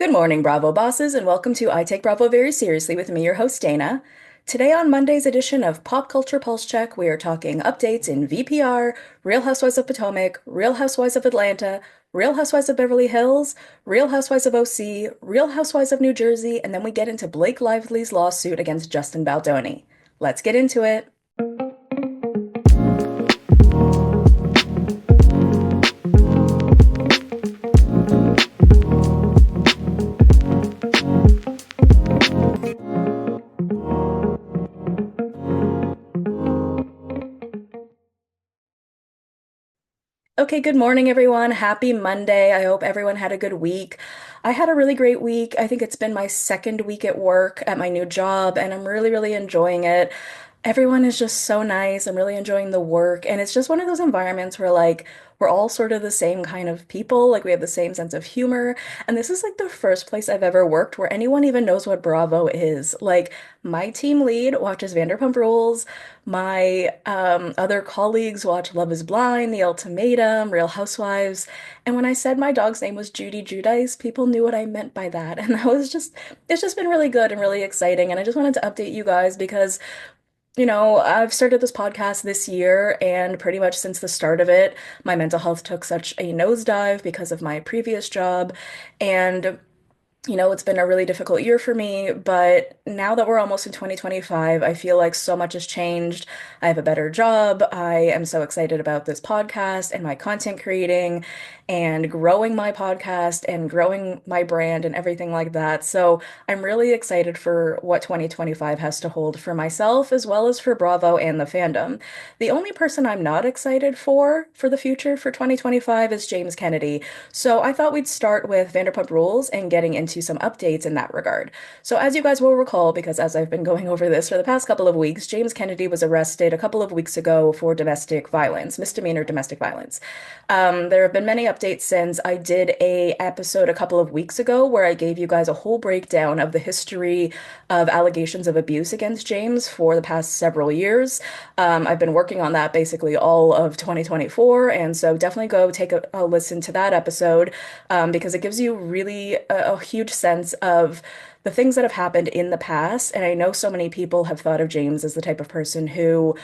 Good morning, Bravo bosses, and welcome to I Take Bravo Very Seriously with me, your host, Dana. Today on Monday's edition of Pop Culture Pulse Check, we are talking updates in VPR, Real Housewives of Potomac, Real Housewives of Atlanta, Real Housewives of Beverly Hills, Real Housewives of OC, Real Housewives of New Jersey, and then we get into Blake Lively's lawsuit against Justin Baldoni. Let's get into it. Okay, good morning, everyone. Happy Monday. I hope everyone had a good week. I had a really great week. I think it's been my second week at work at my new job, and I'm really, really enjoying it. Everyone is just so nice. I'm really enjoying the work. And it's just one of those environments where, like, we're all sort of the same kind of people. Like, we have the same sense of humor. And this is like the first place I've ever worked where anyone even knows what Bravo is. Like, my team lead watches Vanderpump Rules. My other colleagues watch Love is Blind, The Ultimatum, Real Housewives. And when I said my dog's name was Giudice, people knew what I meant by that. And that was just, it's just been really good and really exciting. And I just wanted to update you guys because I've started this podcast this year, and pretty much since the start of it, my mental health took such a nosedive because of my previous job. And it's been a really difficult year for me, but now that we're almost in 2025, I feel like so much has changed. I have a better job. I am so excited about this podcast and my content creating and growing my podcast and growing my brand and everything like that. So I'm really excited for what 2025 has to hold for myself as well as for Bravo and the fandom. The only person I'm not excited for the future for 2025 is James Kennedy. So I thought we'd start with Vanderpump Rules and getting into some updates in that regard. So as you guys will recall, because as I've been going over this for the past couple of weeks, James Kennedy was arrested a couple of weeks ago for domestic violence, misdemeanor domestic violence. There have been many updates since. I did a episode a couple of weeks ago where I gave you guys a whole breakdown of the history of allegations of abuse against James for the past several years. I've been working on that basically all of 2024, and so definitely go take a listen to that episode because it gives you really a huge sense of the things that have happened in the past. And I know so many people have thought of James as the type of person who,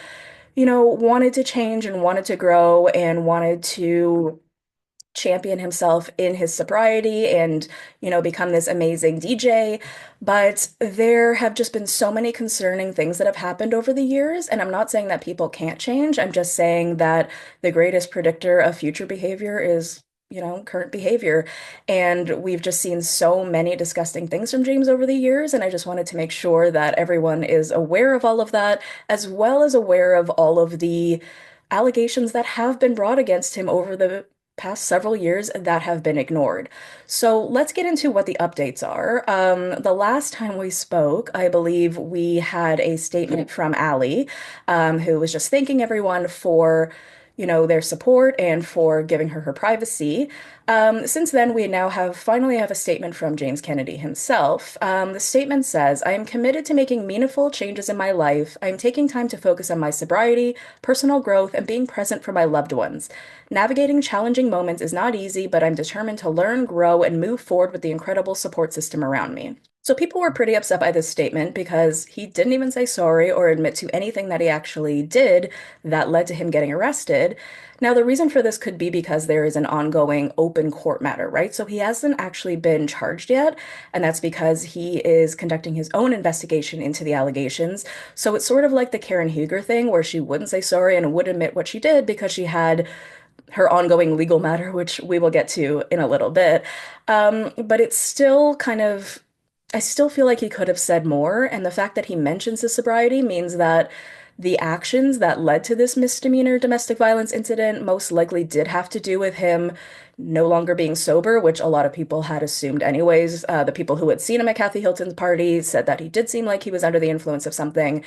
wanted to change and wanted to grow and wanted to champion himself in his sobriety and, become this amazing DJ. But there have just been so many concerning things that have happened over the years. And I'm not saying that people can't change. I'm just saying that the greatest predictor of future behavior is, current behavior. And we've just seen so many disgusting things from James over the years. And I just wanted to make sure that everyone is aware of all of that, as well as aware of all of the allegations that have been brought against him over the past several years that have been ignored. So let's get into what the updates are. The last time we spoke, I believe we had a statement from Allie, who was just thanking everyone for, their support and for giving her privacy. Since then, we now finally have a statement from James Kennedy himself. The statement says, I am committed to making meaningful changes in my life. I am taking time to focus on my sobriety, personal growth, and being present for my loved ones. Navigating challenging moments is not easy, but I'm determined to learn, grow, and move forward with the incredible support system around me. So people were pretty upset by this statement because he didn't even say sorry or admit to anything that he actually did that led to him getting arrested. Now, the reason for this could be because there is an ongoing open court matter, right? So he hasn't actually been charged yet, and that's because he is conducting his own investigation into the allegations. So it's sort of like the Karen Huger thing where she wouldn't say sorry and would admit what she did because she had her ongoing legal matter, which we will get to in a little bit. But it's still kind of, I still feel like he could have said more. And the fact that he mentions his sobriety means that the actions that led to this misdemeanor domestic violence incident most likely did have to do with him no longer being sober, which a lot of people had assumed anyways. The people who had seen him at Kathy Hilton's party said that he did seem like he was under the influence of something.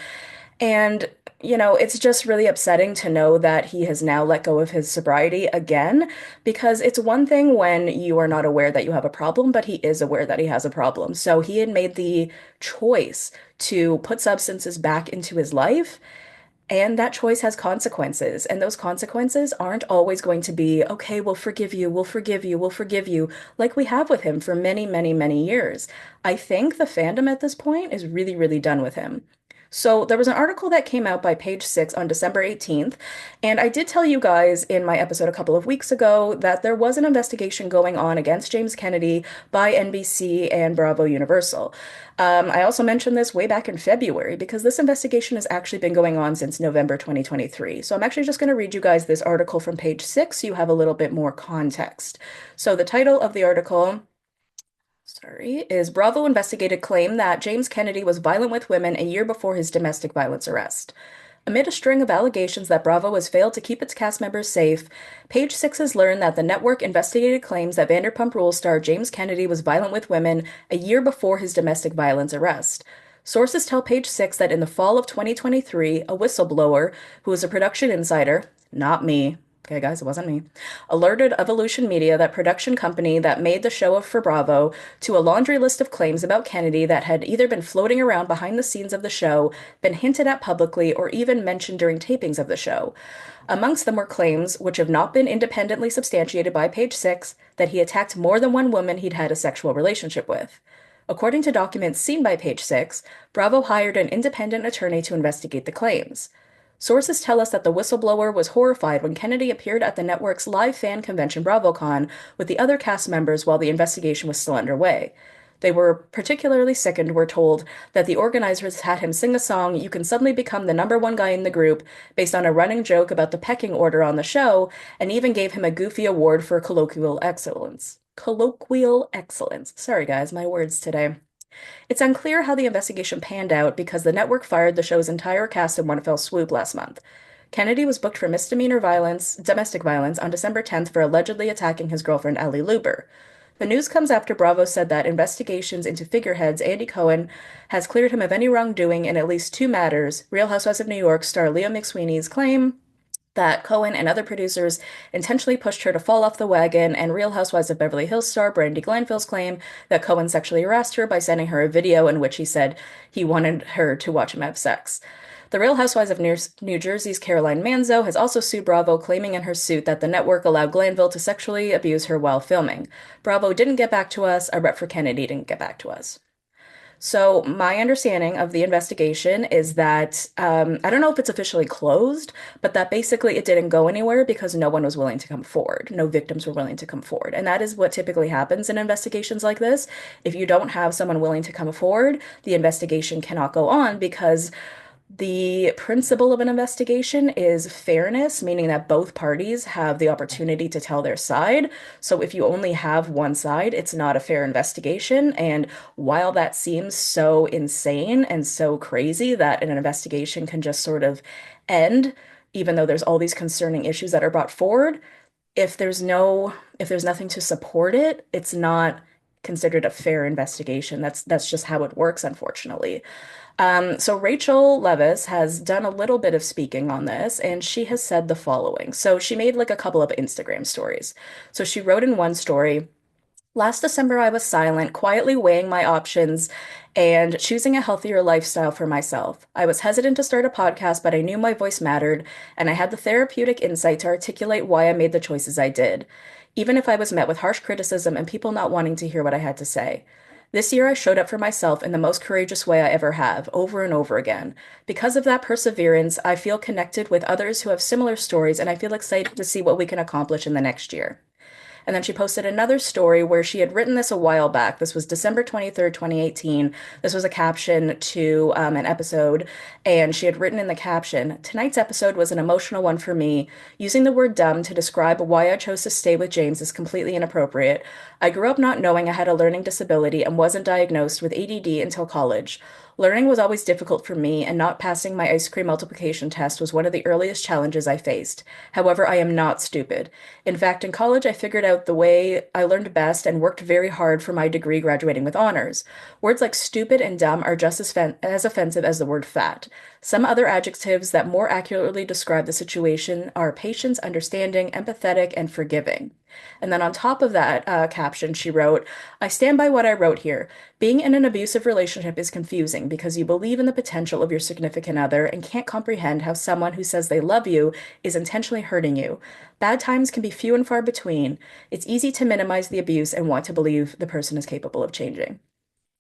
And, it's just really upsetting to know that he has now let go of his sobriety again, because it's one thing when you are not aware that you have a problem, but he is aware that he has a problem. So he had made the choice to put substances back into his life. And that choice has consequences. And those consequences aren't always going to be, okay, we'll forgive you, we'll forgive you, we'll forgive you, like we have with him for many, many, many years. I think the fandom at this point is really, really done with him. So there was an article that came out by Page Six on December 18th, and I did tell you guys in my episode a couple of weeks ago that there was an investigation going on against James Kennedy by NBC and Bravo Universal. I also mentioned this way back in February because this investigation has actually been going on since November 2023. So I'm actually just going to read you guys this article from Page Six so you have a little bit more context. So the title of the article, sorry, is Bravo investigated claim that James Kennedy was violent with women a year before his domestic violence arrest. Amid a string of allegations that Bravo has failed to keep its cast members safe, Page Six has learned that the network investigated claims that Vanderpump Rules star James Kennedy was violent with women a year before his domestic violence arrest. Sources tell Page Six that in the fall of 2023, a whistleblower, who was a production insider, not me, okay, guys, it wasn't me, alerted Evolution Media, that production company that made the show for Bravo, to a laundry list of claims about Kennedy that had either been floating around behind the scenes of the show, been hinted at publicly, or even mentioned during tapings of the show. Amongst them were claims, which have not been independently substantiated by Page Six, that he attacked more than one woman he'd had a sexual relationship with. According to documents seen by Page Six, Bravo hired an independent attorney to investigate the claims. Sources tell us that the whistleblower was horrified when Kennedy appeared at the network's live fan convention BravoCon with the other cast members while the investigation was still underway. They were particularly sickened, we're told, that the organizers had him sing a song, "You Can Suddenly Become the Number One Guy in the Group," based on a running joke about the pecking order on the show, and even gave him a goofy award for colloquial excellence. Colloquial excellence. Sorry, guys, my words today. It's unclear how the investigation panned out because the network fired the show's entire cast in one fell swoop last month. Kennedy was booked for misdemeanor violence, domestic violence, on December 10th for allegedly attacking his girlfriend Allie Lewber. The news comes after Bravo said that investigations into figureheads Andy Cohen has cleared him of any wrongdoing in at least two matters: Real Housewives of New York star Leo McSweeney's claim that Cohen and other producers intentionally pushed her to fall off the wagon, and Real Housewives of Beverly Hills star Brandi Glanville's claim that Cohen sexually harassed her by sending her a video in which he said he wanted her to watch him have sex. The Real Housewives of New Jersey's Caroline Manzo has also sued Bravo, claiming in her suit that the network allowed Glanville to sexually abuse her while filming. Bravo didn't get back to us. Our rep for Kennedy didn't get back to us. So, my understanding of the investigation is that I don't know if it's officially closed, but that basically it didn't go anywhere because no one was willing to come forward. No victims were willing to come forward. And that is what typically happens in investigations like this. If you don't have someone willing to come forward, the investigation cannot go on because the principle of an investigation is fairness, meaning that both parties have the opportunity to tell their side. So if you only have one side, it's not a fair investigation. And while that seems so insane and so crazy that an investigation can just sort of end, even though there's all these concerning issues that are brought forward, if there's nothing to support it, it's not considered a fair investigation. That's just how it works, unfortunately. So Rachel Leviss has done a little bit of speaking on this, and she has said the following. So she made like a couple of Instagram stories. So she wrote in one story, "Last December, I was silent, quietly weighing my options and choosing a healthier lifestyle for myself. I was hesitant to start a podcast, but I knew my voice mattered, and I had the therapeutic insight to articulate why I made the choices I did, even if I was met with harsh criticism and people not wanting to hear what I had to say. This year, I showed up for myself in the most courageous way I ever have, over and over again. Because of that perseverance, I feel connected with others who have similar stories, and I feel excited to see what we can accomplish in the next year." And then she posted another story where she had written this a while back. This was December 23rd, 2018. This was a caption to an episode, and she had written in the caption, "Tonight's episode was an emotional one for me. Using the word dumb to describe why I chose to stay with James is completely inappropriate. I grew up not knowing I had a learning disability and wasn't diagnosed with ADD until college. Learning was always difficult for me, and not passing my ice cream multiplication test was one of the earliest challenges I faced. However, I am not stupid. In fact, in college, I figured out the way I learned best and worked very hard for my degree, graduating with honors. Words like stupid and dumb are just as offensive as the word fat. Some other adjectives that more accurately describe the situation are patience, understanding, empathetic, and forgiving. And then on top of that caption, she wrote, I stand by what I wrote here. Being in an abusive relationship is confusing because you believe in the potential of your significant other and can't comprehend how someone who says they love you is intentionally hurting you. Bad times can be few and far between. It's easy to minimize the abuse and want to believe the person is capable of changing,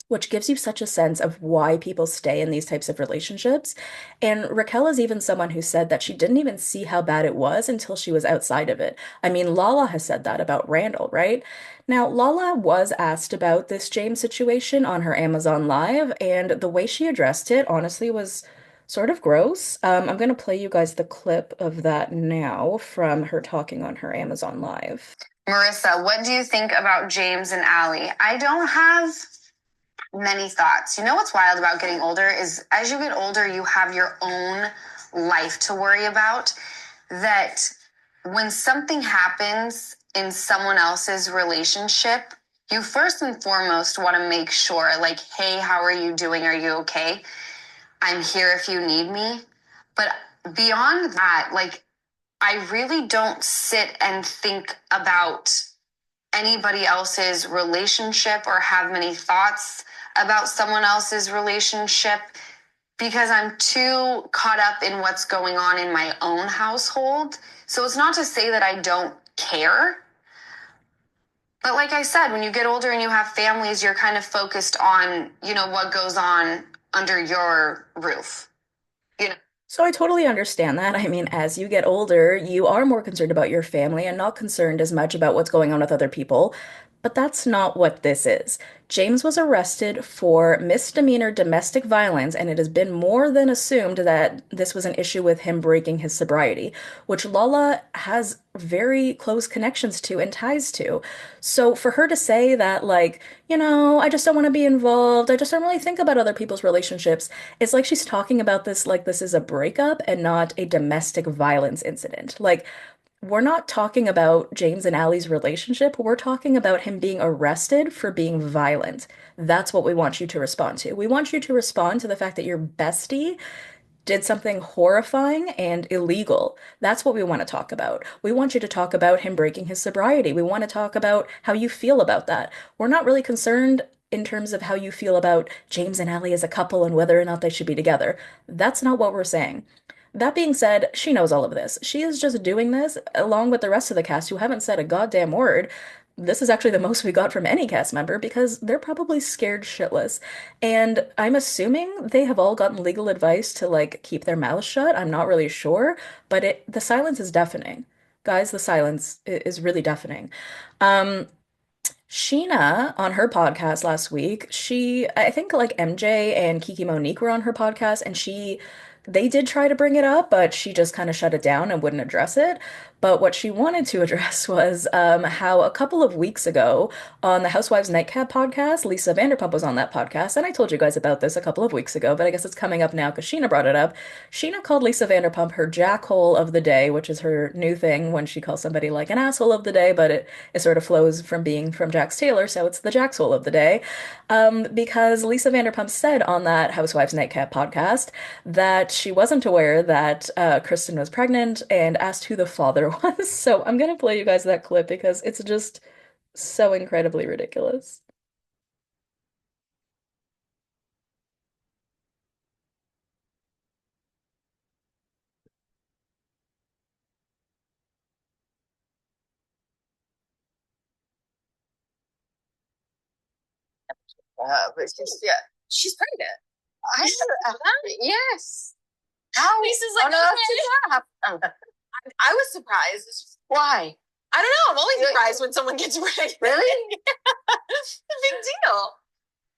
which gives you such a sense of why people stay in these types of relationships. And Raquel is even someone who said that she didn't even see how bad it was until she was outside of it. I mean, Lala has said that about Randall, right? Now, Lala was asked about this James situation on her Amazon Live, and the way she addressed it, honestly, was sort of gross. I'm going to play you guys the clip of that now from her talking on her Amazon Live. Marissa, what do you think about James and Allie? I don't have many thoughts. You know what's wild about getting older is as you get older, you have your own life to worry about. That when something happens in someone else's relationship, you first and foremost want to make sure, like, hey, how are you doing? Are you okay? I'm here if you need me. But beyond that, like, I really don't sit and think about anybody else's relationship or have many thoughts about someone else's relationship because I'm too caught up in what's going on in my own household. So it's not to say that I don't care. But like I said, when you get older and you have families, you're kind of focused on, what goes on under your roof. So I totally understand that. I mean, as you get older, you are more concerned about your family and not concerned as much about what's going on with other people. But that's not what this is. James was arrested for misdemeanor domestic violence, and it has been more than assumed that this was an issue with him breaking his sobriety, which Lala has very close connections to and ties to. So for her to say that, like, I just don't want to be involved, I just don't really think about other people's relationships, it's like she's talking about this like this is a breakup and not a domestic violence incident. Like, we're not talking about James and Allie's relationship. We're talking about him being arrested for being violent. That's what we want you to respond to. We want you to respond to the fact that your bestie did something horrifying and illegal. That's what we want to talk about. We want you to talk about him breaking his sobriety. We want to talk about how you feel about that. We're not really concerned in terms of how you feel about James and Allie as a couple and whether or not they should be together. That's not what we're saying. That being said, she knows all of this. She is just doing this along with the rest of the cast who haven't said a goddamn word. This is actually the most we got from any cast member because they're probably scared shitless. And I'm assuming they have all gotten legal advice to like keep their mouths shut. I'm not really sure, but the silence is deafening. Guys, the silence is really deafening. Um, Sheena on her podcast last week, I think like MJ and Kiki Monique were on her podcast and they did try to bring it up, but she just kind of shut it down and wouldn't address it. But what she wanted to address was how a couple of weeks ago on the Housewives Nightcap podcast, Lisa Vanderpump was on that podcast. And I told you guys about this a couple of weeks ago, but I guess it's coming up now because Sheena brought it up. Sheena called Lisa Vanderpump her jackhole of the day, which is her new thing when she calls somebody like an asshole of the day, but it sort of flows from being from Jax Taylor, so it's the Jaxhole of the day. Because Lisa Vanderpump said on that Housewives Nightcap podcast that she wasn't aware that Kristen was pregnant and asked who the father was. So I'm gonna play you guys that clip because it's just so incredibly ridiculous. But yeah, she's pregnant. I yes. How? Lisa's like, on earth okay. did that happen? I was surprised. It's just, Why? I don't know. I'm only surprised when someone gets pregnant. Really? It's a big deal.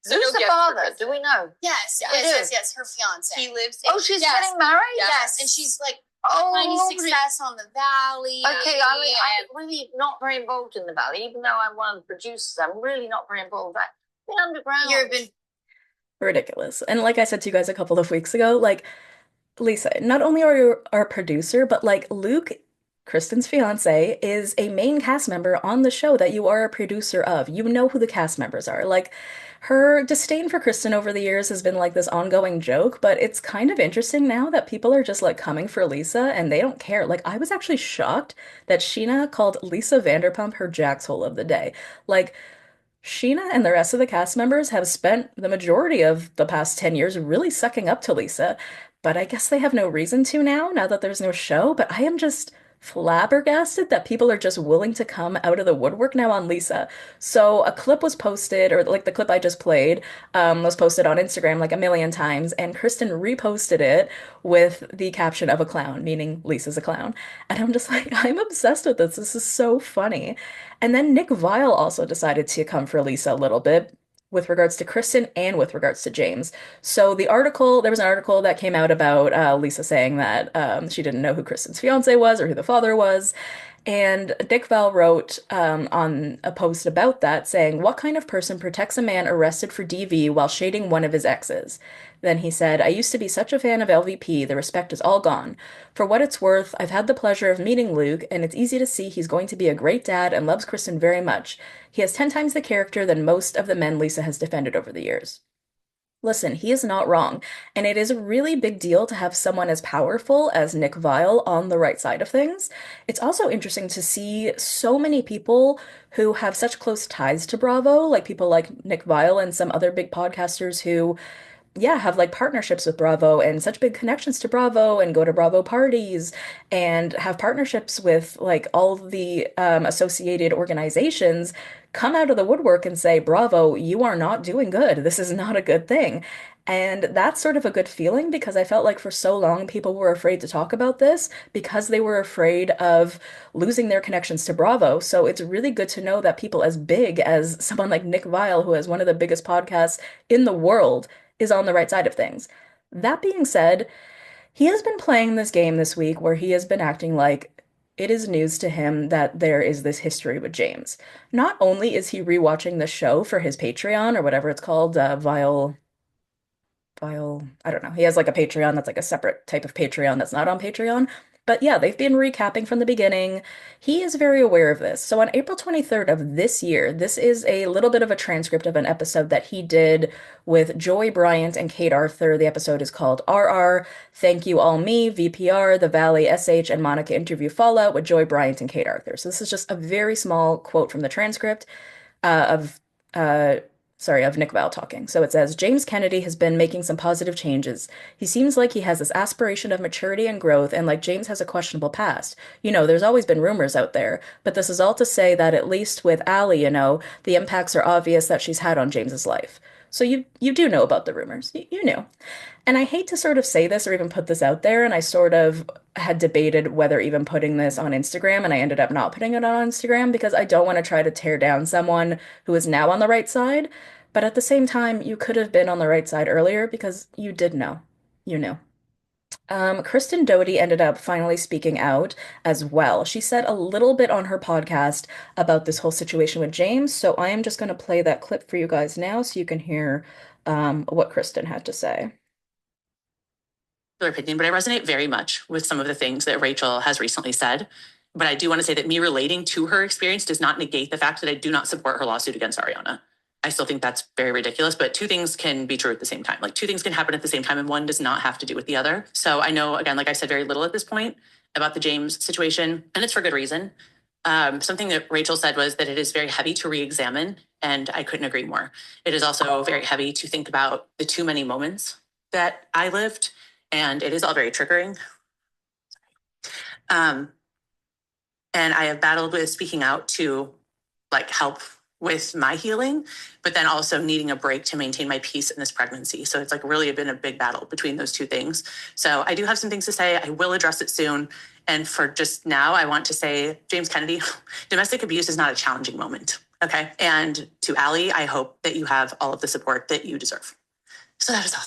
So Who's no the gift for father? Kristen. Do we know? Yes, We do. yes, her fiance. He lives Oh, she's Yes. getting married? Yes, and she's like Oh, finding success on the Valley. okay, I'm and really not very involved in the Valley, even though I'm one of the producers. I'm really not very involved. The underground. you've been Ridiculous. And like I said to you guys a couple of weeks ago, like Lisa, not only are you our producer, but like Luke Kristen's fiance, is a main cast member on the show that you are a producer of. You know who the cast members are. Like, her disdain for Kristen over the years has been like this ongoing joke, but it's kind of interesting now that people are just like coming for Lisa and they don't care. Like, I was actually shocked that Scheana called Lisa Vanderpump her jackhole of the day. Like, Sheena and the rest of the cast members have spent the majority of the past 10 years really sucking up to Lisa, but I guess they have no reason to now that there's no show. But I am just flabbergasted that people are just willing to come out of the woodwork now on Lisa. So a clip was posted, or like the clip I just played, was posted on Instagram like a million times, and Kristen reposted it with the caption of a clown, meaning Lisa's a clown. And I'm just like, I'm obsessed with this. This is so funny. And then Nick Viall also decided to come for Lisa a little bit with regards to Kristen and with regards to James. So there was an article that came out about Lisa saying that she didn't know who Kristen's fiance was or who the father was. And Dick Val wrote on a post about that saying, "What kind of person protects a man arrested for DV while shading one of his exes?" Then he said, "I used to be such a fan of LVP, the respect is all gone. For what it's worth, I've had the pleasure of meeting Luke, and it's easy to see he's going to be a great dad and loves Kristen very much. He has 10 times the character than most of the men Lisa has defended over the years." Listen, he is not wrong, and it is a really big deal to have someone as powerful as Nick Viall on the right side of things. It's also interesting to see so many people who have such close ties to Bravo, like people like Nick Viall and some other big podcasters who, yeah, have like partnerships with Bravo and such big connections to Bravo and go to Bravo parties and have partnerships with like all the associated organizations come out of the woodwork and say, Bravo, you are not doing good. This is not a good thing. And that's sort of a good feeling because I felt like for so long people were afraid to talk about this because they were afraid of losing their connections to Bravo. So it's really good to know that people as big as someone like Nick Viall, who has one of the biggest podcasts in the world, is on the right side of things. That being said, he has been playing this game this week where he has been acting like it is news to him that there is this history with James. Not only is he rewatching the show for his Patreon or whatever it's called, I don't know. He has like a Patreon that's like a separate type of Patreon that's not on Patreon. But yeah, they've been recapping from the beginning. He is very aware of this. So on April 23rd of this year, this is a little bit of a transcript of an episode that he did with Joy Bryant and Kate Arthur. The episode is called RR, Thank You All Me, VPR, The Valley, SH, and Monica Interview Fallout with Joy Bryant and Kate Arthur. So this is just a very small quote from the transcript of uh, of Nick Val talking. So it says, James Kennedy has been making some positive changes. He seems like he has this aspiration of maturity and growth, and like James has a questionable past. You know, there's always been rumors out there, but this is all to say that at least with Allie, you know, the impacts are obvious that she's had on James's life. So you do know about the rumors. You knew. And I hate to sort of say this or even put this out there, and I sort of had debated whether even putting this on Instagram, and I ended up not putting it on Instagram because I don't want to try to tear down someone who is now on the right side. But at the same time, you could have been on the right side earlier because you did know. You knew. Kristen Doute ended up finally speaking out as well. She said a little bit on her podcast about this whole situation with James, so I am just going to play that clip for you guys now so you can hear what Kristen had to say. Opinion, but I resonate very much with some of the things that Rachel has recently said. But I do want to say that me relating to her experience does not negate the fact that I do not support her lawsuit against Ariana. I still think that's very ridiculous, but two things can be true at the same time. Like two things can happen at the same time and one does not have to do with the other. So I know, again, like I said, very little at this point about the James situation, and it's for good reason. Something that Rachel said was that it is very heavy to re-examine, and I couldn't agree more. It is also very heavy to think about the too many moments that I lived, and it is all very triggering. And I have battled with speaking out to like help with my healing, but then also needing a break to maintain my peace in this pregnancy. So it's like really been a big battle between those two things. So I do have some things to say. I will address it soon. And for just now, I want to say, James Kennedy, domestic abuse is not a challenging moment. Okay. And to Allie, I hope that you have all of the support that you deserve. So that is all.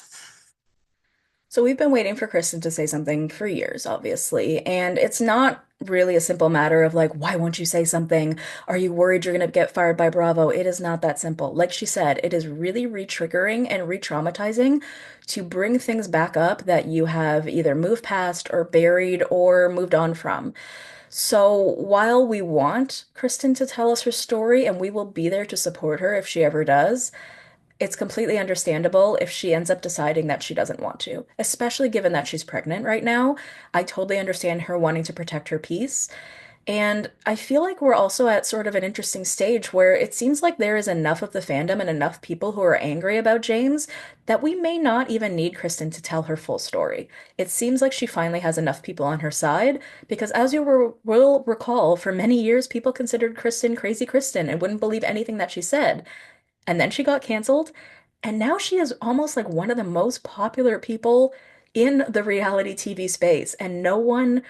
So we've been waiting for Kristen to say something for years, obviously, and it's not really a simple matter of like, why won't you say something? Are you worried you're going to get fired by Bravo? It is not that simple. Like she said, it is really re-triggering and re-traumatizing to bring things back up that you have either moved past or buried or moved on from. So while we want Kristen to tell us her story and we will be there to support her if she ever does, it's completely understandable if she ends up deciding that she doesn't want to, especially given that she's pregnant right now. I totally understand her wanting to protect her peace. And I feel like we're also at sort of an interesting stage where it seems like there is enough of the fandom and enough people who are angry about James that we may not even need Kristen to tell her full story. It seems like she finally has enough people on her side because, as you will recall, for many years people considered Kristen crazy Kristen and wouldn't believe anything that she said. And then she got canceled, and now she is almost like one of the most popular people in the reality TV space, and no one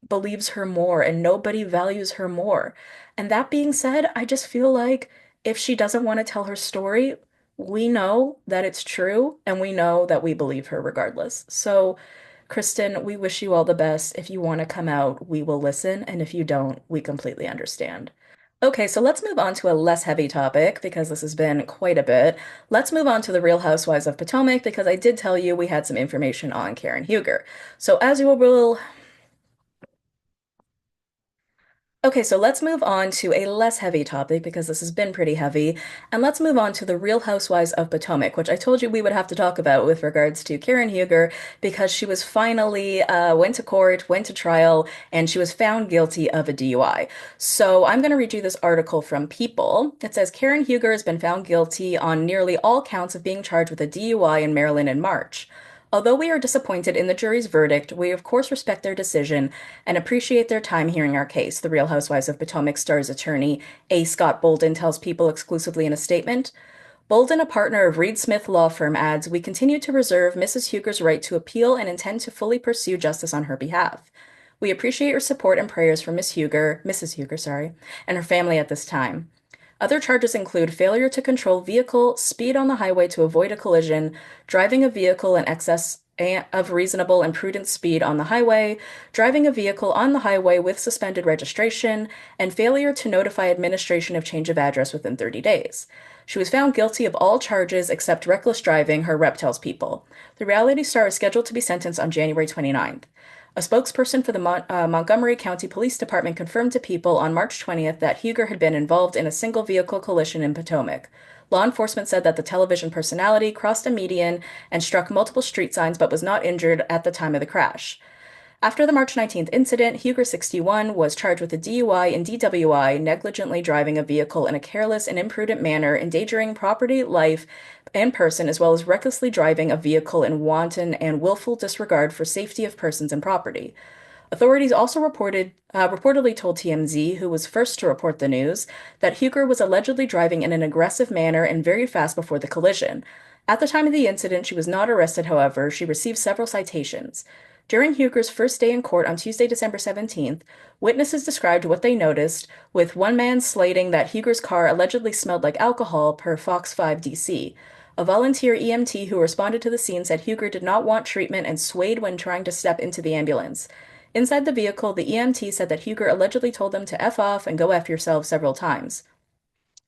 believes her more and nobody values her more. And that being said, I just feel like if she doesn't want to tell her story, we know that it's true and we know that we believe her regardless. So, Kristen, we wish you all the best. If you want to come out, we will listen. And if you don't, we completely understand. Okay, so let's move on to a less heavy topic because this has been quite a bit. Let's move on to the Real Housewives of Potomac because I did tell you we had some information on Karen Huger. So, as you will Okay, so let's move on to a less heavy topic because this has been pretty heavy. And let's move on to the Real Housewives of Potomac, which I told you we would have to talk about with regards to Karen Huger because she was finally went to court, went to trial, and she was found guilty of a DUI. So I'm going to read you this article from People. It says Karen Huger has been found guilty on nearly all counts of being charged with a DUI in Maryland in March. Although we are disappointed in the jury's verdict, we of course respect their decision and appreciate their time hearing our case, the Real Housewives of Potomac Star's attorney, A. Scott Bolden, tells People exclusively in a statement. Bolden, a partner of Reed Smith Law Firm, adds, "We continue to reserve Mrs. Huger's right to appeal and intend to fully pursue justice on her behalf. We appreciate your support and prayers for Mrs. Huger, and her family at this time. Other charges include failure to control vehicle, speed on the highway to avoid a collision, driving a vehicle in excess of reasonable and prudent speed on the highway, driving a vehicle on the highway with suspended registration, and failure to notify administration of change of address within 30 days. She was found guilty of all charges except reckless driving, her rep tells People. The reality star is scheduled to be sentenced on January 29th. A spokesperson for the Montgomery County Police Department confirmed to People on March 20th that Huger had been involved in a single vehicle collision in Potomac. Law enforcement said that the television personality crossed a median and struck multiple street signs but was not injured at the time of the crash. After the March 19th incident, Huger, 61, was charged with a DUI and DWI, negligently driving a vehicle in a careless and imprudent manner, endangering property, life, and person, as well as recklessly driving a vehicle in wanton and willful disregard for safety of persons and property. Authorities also reportedly told TMZ, who was first to report the news, that Huger was allegedly driving in an aggressive manner and very fast before the collision. At the time of the incident, she was not arrested, however. She received several citations. During Huger's first day in court on Tuesday, December 17th, witnesses described what they noticed, with one man slating that Huger's car allegedly smelled like alcohol per Fox 5 DC. A volunteer EMT who responded to the scene said Huger did not want treatment and swayed when trying to step into the ambulance. Inside the vehicle, the EMT said that Huger allegedly told them to F off and go F yourself several times.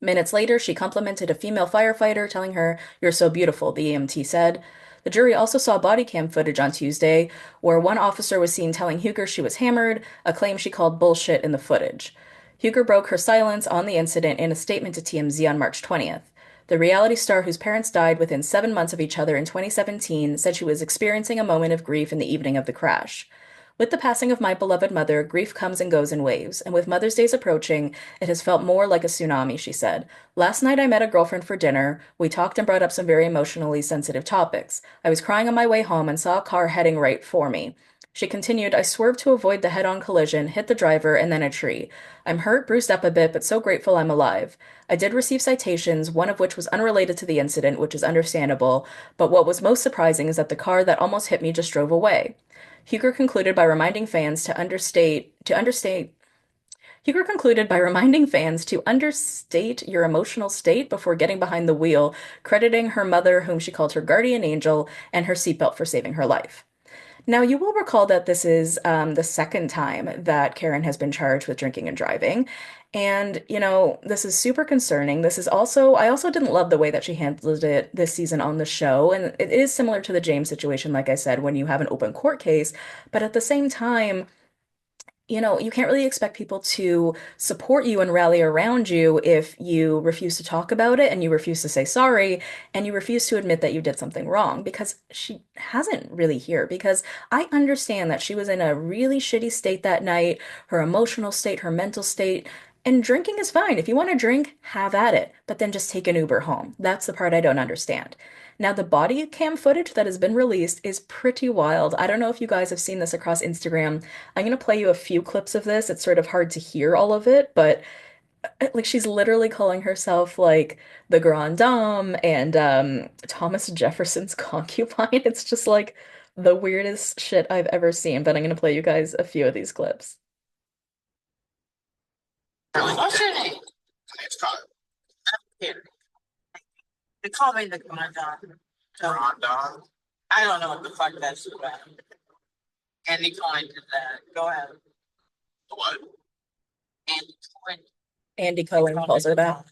Minutes later, she complimented a female firefighter, telling her, "You're so beautiful," the EMT said. The jury also saw body cam footage on Tuesday, where one officer was seen telling Huger she was hammered, a claim she called bullshit in the footage. Huger broke her silence on the incident in a statement to TMZ on March 20th. The reality star, whose parents died within 7 months of each other in 2017, said she was experiencing a moment of grief in the evening of the crash. With the passing of my beloved mother, grief comes and goes in waves, and with Mother's Day's approaching, it has felt more like a tsunami, she said. Last night I met a girlfriend for dinner. We talked and brought up some very emotionally sensitive topics. I was crying on my way home and saw a car heading right for me. She continued, I swerved to avoid the head-on collision, hit the driver, and then a tree. I'm hurt, bruised up a bit, but so grateful I'm alive. I did receive citations, one of which was unrelated to the incident, which is understandable, but what was most surprising is that the car that almost hit me just drove away. Huger concluded by reminding fans to understate your emotional state before getting behind the wheel, crediting her mother, whom she called her guardian angel, and her seatbelt for saving her life. Now, you will recall that this is the second time that Karen has been charged with drinking and driving. And, this is super concerning. I also didn't love the way that she handled it this season on the show. And it is similar to the James situation, like I said, when you have an open court case. But at the same time, you can't really expect people to support you and rally around you if you refuse to talk about it and you refuse to say sorry and you refuse to admit that you did something wrong because she hasn't really here. Because I understand that she was in a really shitty state that night, her emotional state, her mental state. And drinking is fine. If you want to drink, have at it, but then just take an Uber home. That's the part I don't understand. Now, the body cam footage that has been released is pretty wild. I don't know if you guys have seen this across Instagram. I'm gonna play you a few clips of this. It's sort of hard to hear all of it, but like she's literally calling herself like the Grand Dame and Thomas Jefferson's concubine. It's just like the weirdest shit I've ever seen, but I'm gonna play you guys a few of these clips. What's your name? It's Kyle. Here. They call me the Grand Dame. Grand Dame? I don't know what the fuck that's about. Andy Cohen did that. Go ahead. What? Andy Cohen. Andy Cohen calls her that.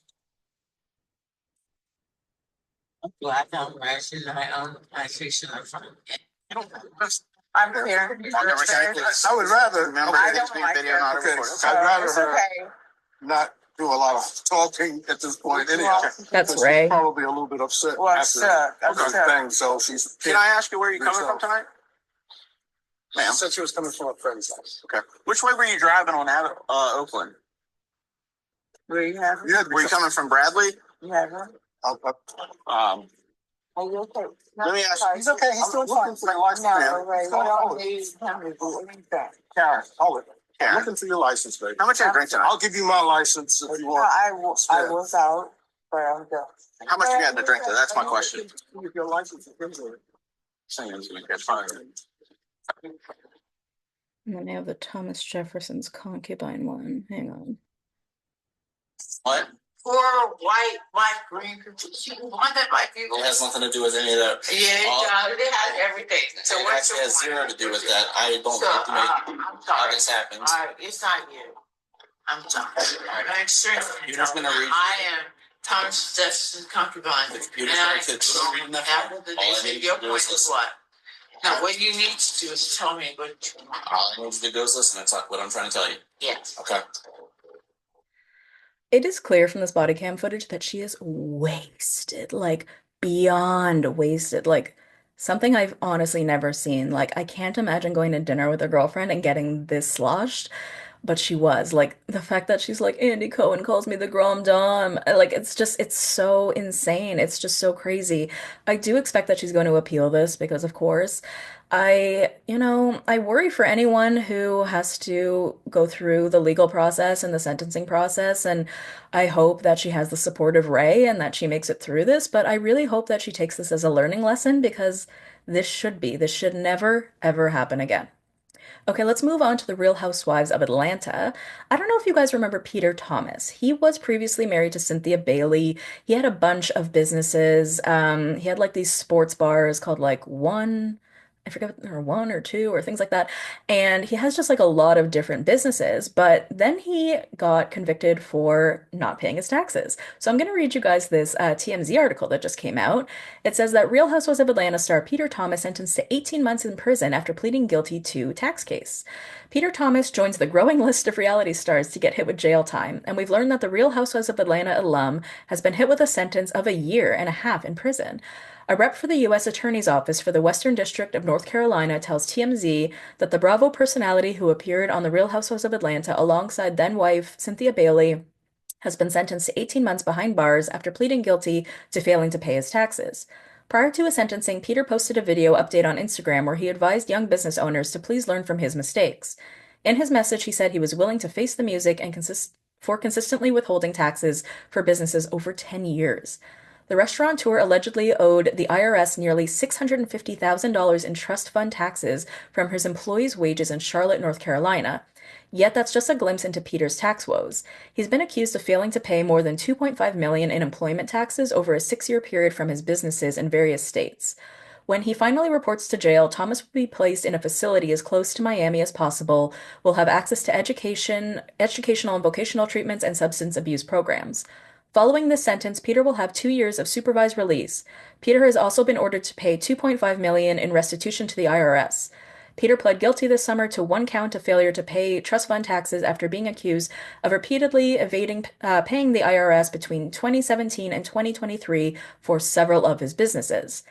I'm black, I'm Russian, I own my station. I'm here. I would rather, remember, I don't like video it. not Okay, recorded. so I'd rather it's her okay. not do a lot of talking at this point anyhow. That's Because Ray. she's probably a little bit upset Well, I'm after stuck. I'm the stuck. thing, so she's. Can I ask you where you're coming from tonight? She said she was coming from a friend's house. Okay. Which way were you driving on out of Oakland? Where you have it? Yeah, Were you coming from Bradley? You have it? Um, Are you okay? Let me ask- He's okay. He's still looking for your license, No, man. Ray, He's you gonna don't hold it. need to tell me, but what do you think? Karen, hold it. I'm Karen, looking for your license, baby. how much are you drinking tonight? I'll give you my license if you No, want. I was out, but I'm done. How much you got to drink though? That's my question. If your license is good. Saying it's gonna catch fire. And then I have the Thomas Jefferson's concubine one. Hang on. What? Poor white green people. She wanted white people. It has nothing to do with any of that. Yeah, it has everything. So It what's actually your has point? zero to do with that. I don't So, get to make I'm how sorry. this happens. All right, it's not you. I'm sorry. I'm sure. You're just gonna read- I am Thomas Jefferson's concubine. The computer's And gonna I- fit so reading that after phone. the All I day, need your to do point is is listen. what? No, what you need to do is tell me what. All I need you to do is listen. That's what I'm trying to tell you. Yes. Okay. It is clear from this body cam footage that she is wasted, like beyond wasted, like something I've honestly never seen. Like, I can't imagine going to dinner with a girlfriend and getting this sloshed, but she was. Like, the fact that she's like, Andy Cohen calls me the Grand Dame, like, it's so insane. It's just so crazy. I do expect that she's going to appeal this because, of course, I worry for anyone who has to go through the legal process and the sentencing process, and I hope that she has the support of Ray and that she makes it through this, but I really hope that she takes this as a learning lesson because this should never, ever happen again. Okay, let's move on to the Real Housewives of Atlanta. I don't know if you guys remember Peter Thomas. He was previously married to Cynthia Bailey. He had a bunch of businesses. He had like these sports bars called like One. I forget, or one or two or things like that. And he has just like a lot of different businesses. But then he got convicted for not paying his taxes. So I'm going to read you guys this TMZ article that just came out. It says that Real Housewives of Atlanta star Peter Thomas sentenced to 18 months in prison after pleading guilty to tax case. Peter Thomas joins the growing list of reality stars to get hit with jail time, and we've learned that the Real Housewives of Atlanta alum has been hit with a sentence of a year and a half in prison. A rep for the U.S. Attorney's Office for the Western District of North Carolina tells TMZ that the Bravo personality who appeared on The Real Housewives of Atlanta alongside then-wife Cynthia Bailey has been sentenced to 18 months behind bars after pleading guilty to failing to pay his taxes. Prior to his sentencing, Peter posted a video update on Instagram where he advised young business owners to please learn from his mistakes. In his message, he said he was willing to face the music and consistently withholding taxes for businesses over 10 years. The restaurateur allegedly owed the IRS nearly $650,000 in trust fund taxes from his employees' wages in Charlotte, North Carolina. Yet that's just a glimpse into Peter's tax woes. He's been accused of failing to pay more than $2.5 million in employment taxes over a 6-year period from his businesses in various states. When he finally reports to jail, Thomas will be placed in a facility as close to Miami as possible, will have access to educational and vocational treatments, and substance abuse programs. Following this sentence, Peter will have 2 years of supervised release. Peter has also been ordered to pay $2.5 million in restitution to the IRS. Peter pled guilty this summer to one count of failure to pay trust fund taxes after being accused of repeatedly evading paying the IRS between 2017 and 2023 for several of his businesses.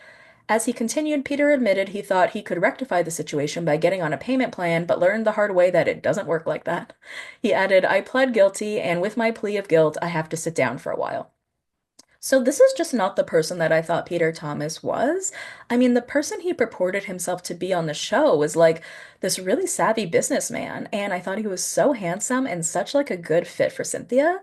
As he continued, Peter admitted he thought he could rectify the situation by getting on a payment plan, but learned the hard way that it doesn't work like that. He added, I pled guilty, and with my plea of guilt, I have to sit down for a while. So this is just not the person that I thought Peter Thomas was. I mean, the person he purported himself to be on the show was like this really savvy businessman, and I thought he was so handsome and such like a good fit for Cynthia.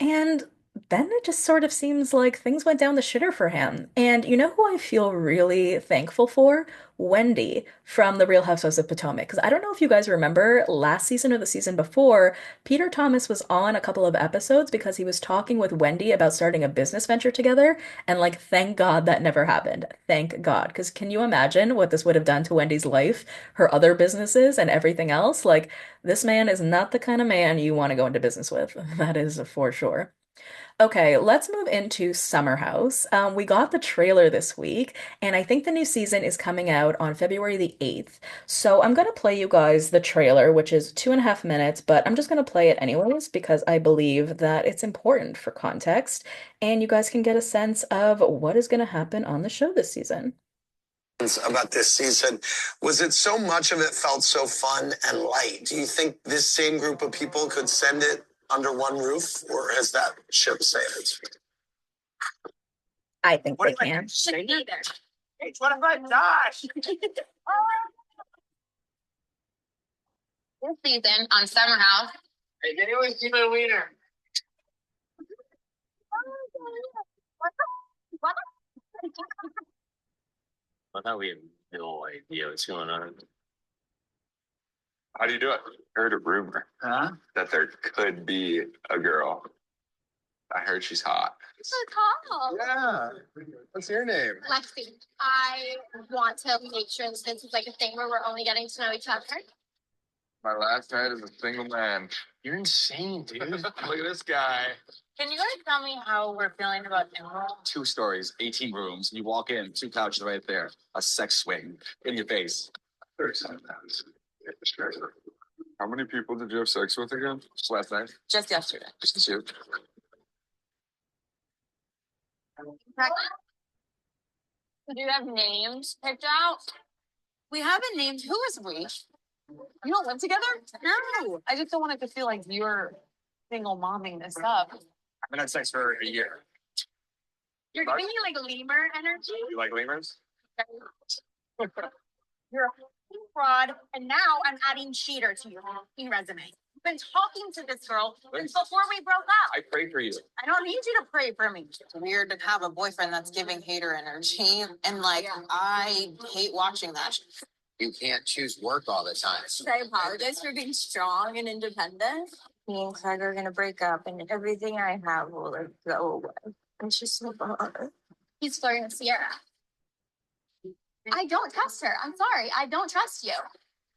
And then it just sort of seems like things went down the shitter for him. And you know who I feel really thankful for? Wendy from The Real Housewives of Potomac. Because I don't know if you guys remember last season or the season before, Peter Thomas was on a couple of episodes because he was talking with Wendy about starting a business venture together. And like, thank God that never happened. Thank God. Because can you imagine what this would have done to Wendy's life, her other businesses, and everything else? Like, this man is not the kind of man you want to go into business with. That is for sure. Okay, let's move into Summer House. We got the trailer this week, and I think the new season is coming out on February the 8th. So I'm going to play you guys the trailer, which is 2.5 minutes, but I'm just going to play it anyways because I believe that it's important for context, and you guys can get a sense of what is going to happen on the show this season. About this season was it so much of it felt so fun and light. Do you think this same group of people could send it under one roof, or has that ship sailed? I think they can. Shouldn't be there. Hey, what about Josh? This season on Summer House. Hey, can you always keep it a wiener? I thought we had no idea what's going on. How do you do it? I heard a rumor that there could be a girl. I heard she's hot. So tall. Yeah. What's your name? Lexi, I want to make sure this is like a thing where we're only getting to know each other. My last night as a single man. You're insane, dude. Look at this guy. Can you guys tell me how we're feeling about Emerald? 2 stories, 18 rooms. You walk in, 2 couches right there, a sex swing in your face. 37 pounds. How many people did you have sex with again? Just last night. Just yesterday. Just 2. Do you have names picked out? We haven't named. Who is we? You don't live together? No. I just don't want it to feel like you're single momming this up. I've been had sex for a year. You're giving me like lemur energy. You like lemurs? You're a fucking fraud, and now I'm adding cheater to your resume. I've been talking to this girl since before we broke up. I pray for you. I don't need you to pray for me. It's weird to have a boyfriend that's giving hater energy. And like, I hate watching that. You can't choose work all the time. Should I apologize for being strong and independent? Me and Craig are gonna break up and everything I have will like go away. And she's so bad. He's flirting with Sierra. I don't trust her. I'm sorry. I don't trust you.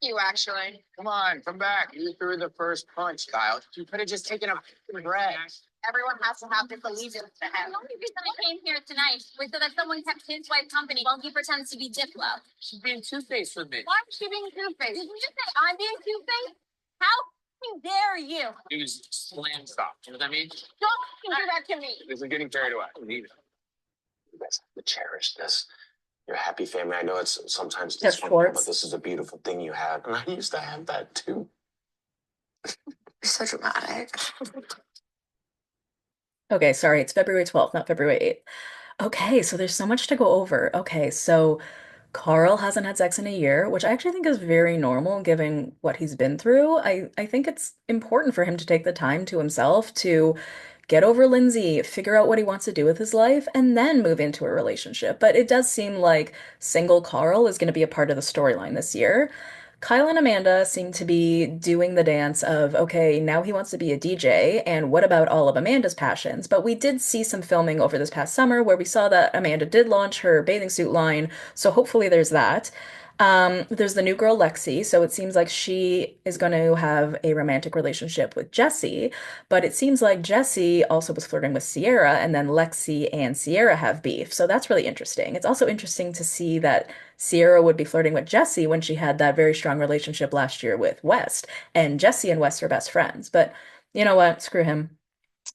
You actually. Come on, come back. You threw the first punch, Kyle. You could have just taken a breath. Everyone has to have this allegiance to him. The only reason I came here tonight was so that someone kept his wife company while he pretends to be Diplo. She's being two-faced with me. Why is she being two-faced? Did you just say I'm being two-faced? How dare you? It was slam stop. You know what I mean? Don't do that to me. This is getting carried away. You guys have to cherish this. Your happy family. I know it's sometimes That's dysfunctional, Schwartz. but this is a beautiful thing you have. And I used to have that too. You're so dramatic. Okay, sorry, it's February 12th, not February 8th. Okay, so there's so much to go over. Okay, so Carl hasn't had sex in a year, which I actually think is very normal given what he's been through. I think it's important for him to take the time to himself to get over Lindsay, figure out what he wants to do with his life, and then move into a relationship. But it does seem like single Carl is going to be a part of the storyline this year. Kyle and Amanda seem to be doing the dance of, okay, now he wants to be a DJ, and what about all of Amanda's passions? But we did see some filming over this past summer where we saw that Amanda did launch her bathing suit line, so hopefully there's that. There's the new girl, Lexi. So it seems like she is going to have a romantic relationship with Jesse, but it seems like Jesse also was flirting with Sierra, and then Lexi and Sierra have beef. So that's really interesting. It's also interesting to see that Sierra would be flirting with Jesse when she had that very strong relationship last year with West, and Jesse and West are best friends. But you know what? Screw him.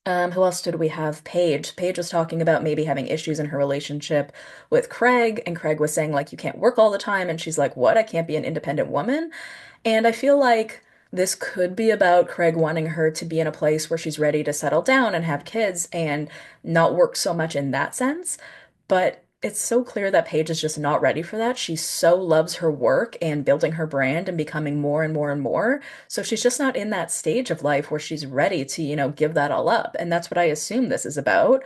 Who else did we have? Paige. Paige was talking about maybe having issues in her relationship with Craig, and Craig was saying, like, you can't work all the time. And she's like, what? I can't be an independent woman. And I feel like this could be about Craig wanting her to be in a place where she's ready to settle down and have kids and not work so much in that sense. But it's so clear that Paige is just not ready for that. She so loves her work and building her brand and becoming more and more and more. So she's just not in that stage of life where she's ready to, give that all up. And that's what I assume this is about.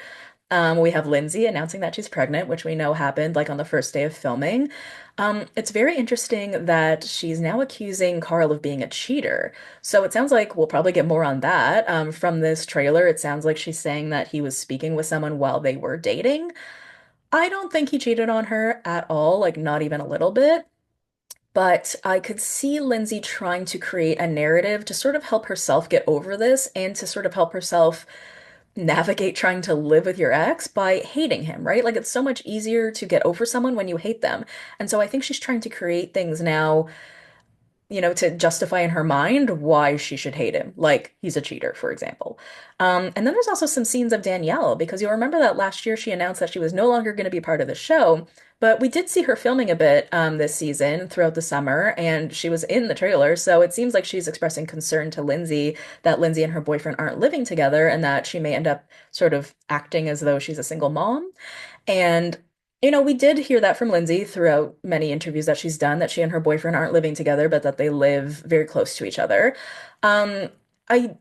We have Lindsay announcing that she's pregnant, which we know happened like on the first day of filming. It's very interesting that she's now accusing Carl of being a cheater. So it sounds like we'll probably get more on that. From this trailer, it sounds like she's saying that he was speaking with someone while they were dating. I don't think he cheated on her at all, like not even a little bit. But I could see Lindsay trying to create a narrative to sort of help herself get over this and to sort of help herself navigate trying to live with your ex by hating him, right? Like it's so much easier to get over someone when you hate them. And so I think she's trying to create things now, to justify in her mind why she should hate him, like he's a cheater, for example. And then there's also some scenes of Danielle, because you'll remember that last year she announced that she was no longer going to be part of the show, but we did see her filming a bit this season throughout the summer, and she was in the trailer, so it seems like she's expressing concern to Lindsay that Lindsay and her boyfriend aren't living together and that she may end up sort of acting as though she's a single mom. And we did hear that from Lindsay throughout many interviews that she's done, that she and her boyfriend aren't living together, but that they live very close to each other. Um, I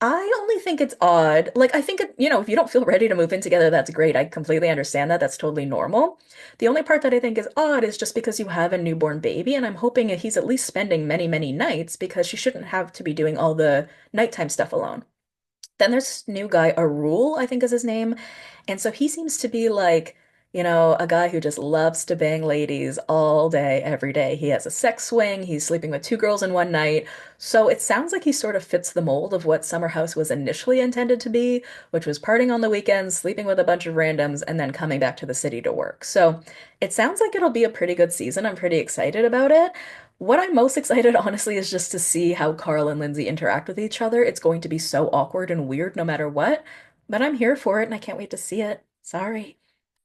I only think it's odd. Like, I think if you don't feel ready to move in together, that's great. I completely understand that. That's totally normal. The only part that I think is odd is just because you have a newborn baby, and I'm hoping that he's at least spending many, many nights because she shouldn't have to be doing all the nighttime stuff alone. Then there's this new guy, Arul, I think is his name. And so he seems to be like, a guy who just loves to bang ladies all day, every day. He has a sex swing. He's sleeping with two girls in one night. So it sounds like he sort of fits the mold of what Summer House was initially intended to be, which was partying on the weekends, sleeping with a bunch of randoms, and then coming back to the city to work. So it sounds like it'll be a pretty good season. I'm pretty excited about it. What I'm most excited, honestly, is just to see how Carl and Lindsay interact with each other. It's going to be so awkward and weird no matter what, but I'm here for it and I can't wait to see it. Sorry.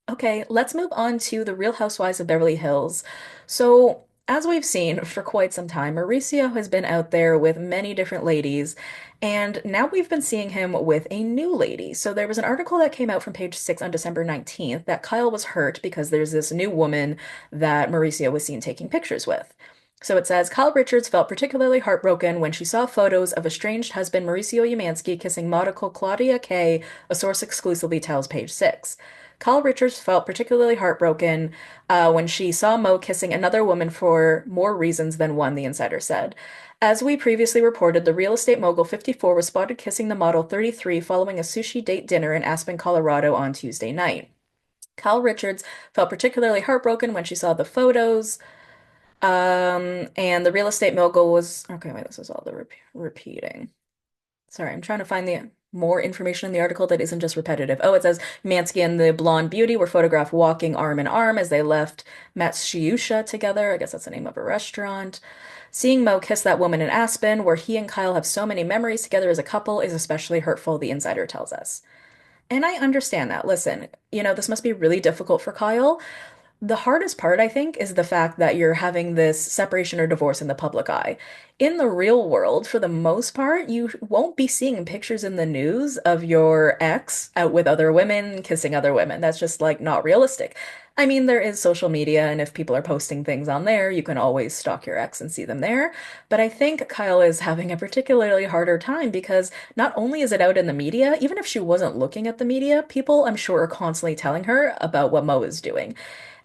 Okay, let's move on to the Real Housewives of Beverly Hills. So, as we've seen for quite some time, Mauricio has been out there with many different ladies, and now we've been seeing him with a new lady. So, there was an article that came out from page 6 on December 19th that Kyle was hurt because there's this new woman that Mauricio was seen taking pictures with. So it says Kyle Richards felt particularly heartbroken when she saw photos of estranged husband Mauricio Umansky kissing model Claudia Kay, a source exclusively tells page 6. Kyle Richards felt particularly heartbroken when she saw Mo kissing another woman for more reasons than one, the insider said. As we previously reported, the real estate mogul 54 was spotted kissing the model 33 following a sushi date dinner in Aspen, Colorado on Tuesday night. Kyle Richards felt particularly heartbroken when she saw the photos. And the real estate mogul was okay. Wait, this is all the repeating. Sorry, I'm trying to find the more information in the article that isn't just repetitive. Oh, it says Mansky and the blonde beauty were photographed walking arm in arm as they left Matsushita together. I guess that's the name of a restaurant. Seeing Mo kiss that woman in Aspen, where he and Kyle have so many memories together as a couple, is especially hurtful, the insider tells us. And I understand that. Listen, this must be really difficult for Kyle. The hardest part, I think, is the fact that you're having this separation or divorce in the public eye. In the real world, for the most part, you won't be seeing pictures in the news of your ex out with other women, kissing other women. That's just like not realistic. I mean, there is social media, and if people are posting things on there, you can always stalk your ex and see them there. But I think Kyle is having a particularly harder time because not only is it out in the media, even if she wasn't looking at the media, people, I'm sure, are constantly telling her about what Mo is doing.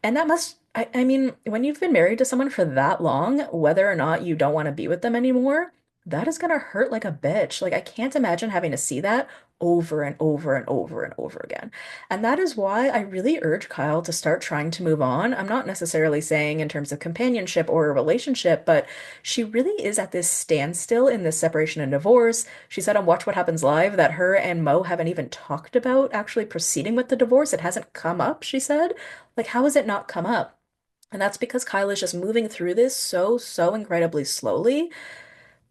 And that must, I mean, when you've been married to someone for that long, whether or not you don't want to be with them anymore, that is gonna hurt like a bitch. Like, I can't imagine having to see that over and over and over and over again. And that is why I really urge Kyle to start trying to move on. I'm not necessarily saying in terms of companionship or a relationship, but she really is at this standstill in this separation and divorce. She said on Watch What Happens Live that her and Mo haven't even talked about actually proceeding with the divorce. It hasn't come up, she said. Like, how has it not come up? And that's because Kyle is just moving through this so incredibly slowly,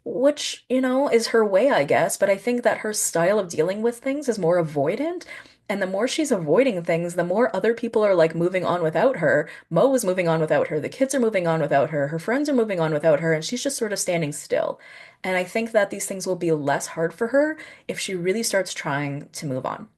which, is her way, I guess. But I think that her style of dealing with things is more avoidant. And the more she's avoiding things, the more other people are like moving on without her. Mo is moving on without her. The kids are moving on without her. Her friends are moving on without her. And she's just sort of standing still. And I think that these things will be less hard for her if she really starts trying to move on.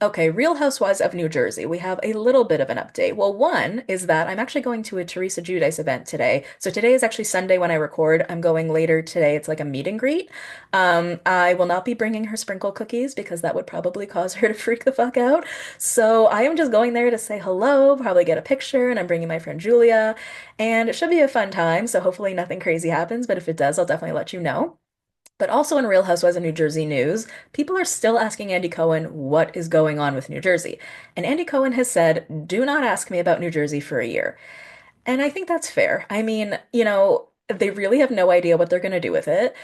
Okay, Real Housewives of New Jersey. We have a little bit of an update. Well, one is that I'm actually going to a Teresa Giudice event today. So today is actually Sunday when I record. I'm going later today. It's like a meet and greet. I will not be bringing her sprinkle cookies because that would probably cause her to freak the fuck out. So I am just going there to say hello, probably get a picture, and I'm bringing my friend Julia. And it should be a fun time. So hopefully nothing crazy happens, but if it does, I'll definitely let you know. But also in Real Housewives of New Jersey news, people are still asking Andy Cohen what is going on with New Jersey. And Andy Cohen has said, do not ask me about New Jersey for a year. And I think that's fair. I mean, they really have no idea what they're going to do with it.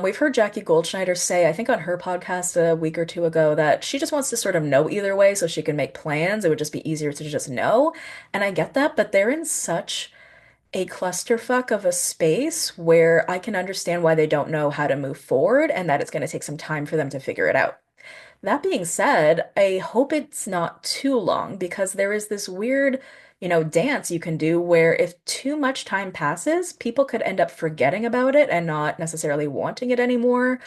We've heard Jackie Goldschneider say, I think on her podcast a week or two ago, that she just wants to sort of know either way so she can make plans. It would just be easier to just know. And I get that, but they're in such a clusterfuck of a space where I can understand why they don't know how to move forward and that it's going to take some time for them to figure it out. That being said, I hope it's not too long because there is this weird, dance you can do where if too much time passes, people could end up forgetting about it and not necessarily wanting it anymore.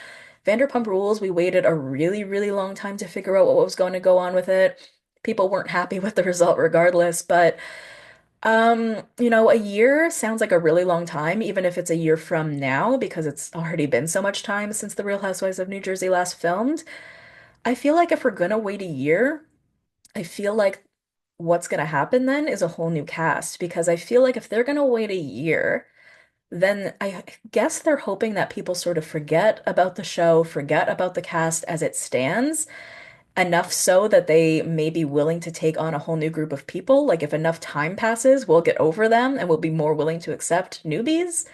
Vanderpump Rules, we waited a really long time to figure out what was going to go on with it. People weren't happy with the result regardless, but a year sounds like a really long time, even if it's a year from now, because it's already been so much time since The Real Housewives of New Jersey last filmed. I feel like if we're gonna wait a year, I feel like what's gonna happen then is a whole new cast, because I feel like if they're gonna wait a year, then I guess they're hoping that people sort of forget about the show, forget about the cast as it stands, enough so that they may be willing to take on a whole new group of people. Like if enough time passes, we'll get over them and we'll be more willing to accept newbies.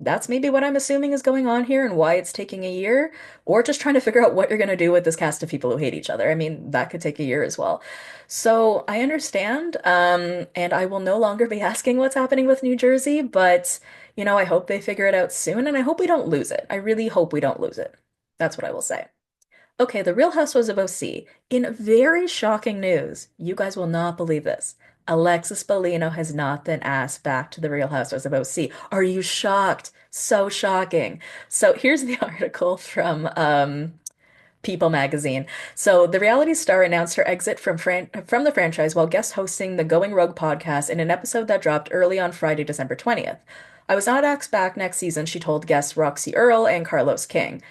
That's maybe what I'm assuming is going on here and why it's taking a year, or just trying to figure out what you're going to do with this cast of people who hate each other. I mean, that could take a year as well. So I understand, and I will no longer be asking what's happening with New Jersey, but I hope they figure it out soon, and I hope we don't lose it. I really hope we don't lose it. That's what I will say. Okay, The Real Housewives of OC. In very shocking news, you guys will not believe this. Alexis Bellino has not been asked back to The Real Housewives of OC. Are you shocked? So shocking. So here's the article from People magazine. So the reality star announced her exit from the franchise while guest hosting the Going Rogue podcast in an episode that dropped early on Friday, December 20th. I was not asked back next season, she told guests Roxy Earle and Carlos King.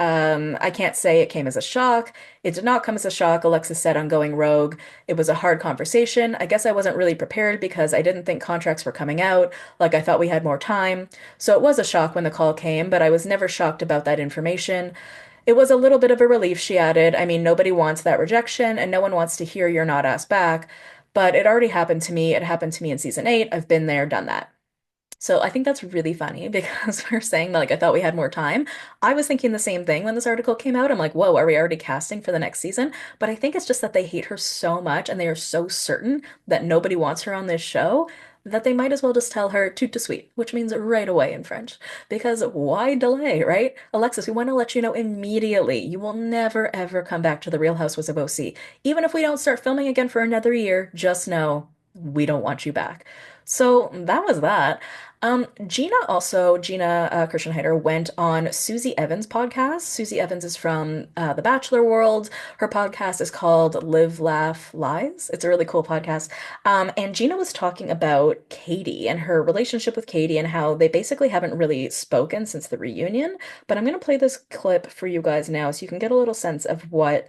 I can't say it came as a shock. It did not come as a shock, Alexis said on Going Rogue. It was a hard conversation. I guess I wasn't really prepared because I didn't think contracts were coming out. Like I thought we had more time. So it was a shock when the call came, but I was never shocked about that information. It was a little bit of a relief, she added. I mean, nobody wants that rejection, and no one wants to hear you're not asked back. But it already happened to me. It happened to me in season 8. I've been there, done that. So I think that's really funny because we're saying that, like, I thought we had more time. I was thinking the same thing when this article came out. I'm like, whoa, are we already casting for the next season? But I think it's just that they hate her so much and they are so certain that nobody wants her on this show that they might as well just tell her tout de suite, which means right away in French. Because why delay, right? Alexis, we want to let you know immediately. You will never, ever come back to The Real Housewives of OC. Even if we don't start filming again for another year, just know we don't want you back. So that was that. Gina Kirschenheiter went on Susie Evans' podcast. Susie Evans is from The Bachelor world. Her podcast is called Live, Laugh, Lies. It's a really cool podcast. And Gina was talking about Katie and her relationship with Katie and how they basically haven't really spoken since the reunion. But I'm going to play this clip for you guys now so you can get a little sense of what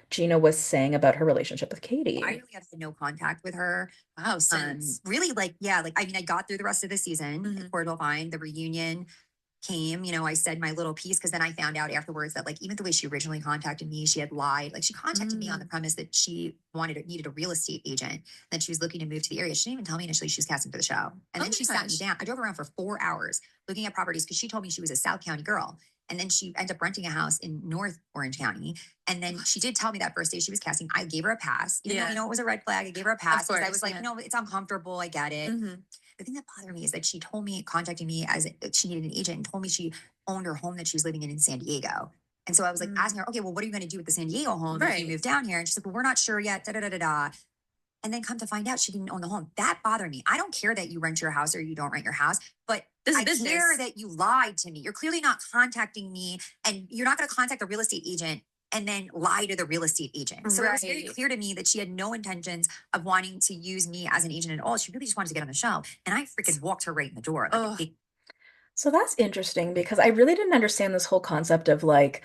Gina was saying about her relationship with Katie. I really have had no contact with her. Wow, since Really, like, yeah, like, I mean, I got through the rest of the season, Mhm. Cordial Fine, the reunion. came, I said my little piece because then I found out afterwards that like even the way she originally contacted me, she had lied. Like she contacted me on the premise that she needed a real estate agent, that she was looking to move to the area. She didn't even tell me initially she was casting for the show. And then she sat me down. I drove around for 4 hours looking at properties because she told me she was a South County girl. And then she ended up renting a house in North Orange County. And then she did tell me that first day she was casting, I gave her a pass. Even though, it was a red flag, I gave her a pass. Because I was like, it's uncomfortable. I get it. The thing that bothered me is that she told me, contacting me as she needed an agent and told me she owned her home that she was living in San Diego. And so I was like asking her, okay, well, what are you going to do with the San Diego home if you move down here? And she's like, well, we're not sure yet. Da da da da da. And then come to find out she didn't own the home. That bothered me. I don't care that you rent your house or you don't rent your house, but I care that you lied to me. You're clearly not contacting me, and you're not going to contact the real estate agent and then lie to the real estate agent. So it was very clear to me that she had no intentions of wanting to use me as an agent at all. She really just wanted to get on the show. And I freaking walked her right in the door. Like, So that's interesting because I really didn't understand this whole concept of like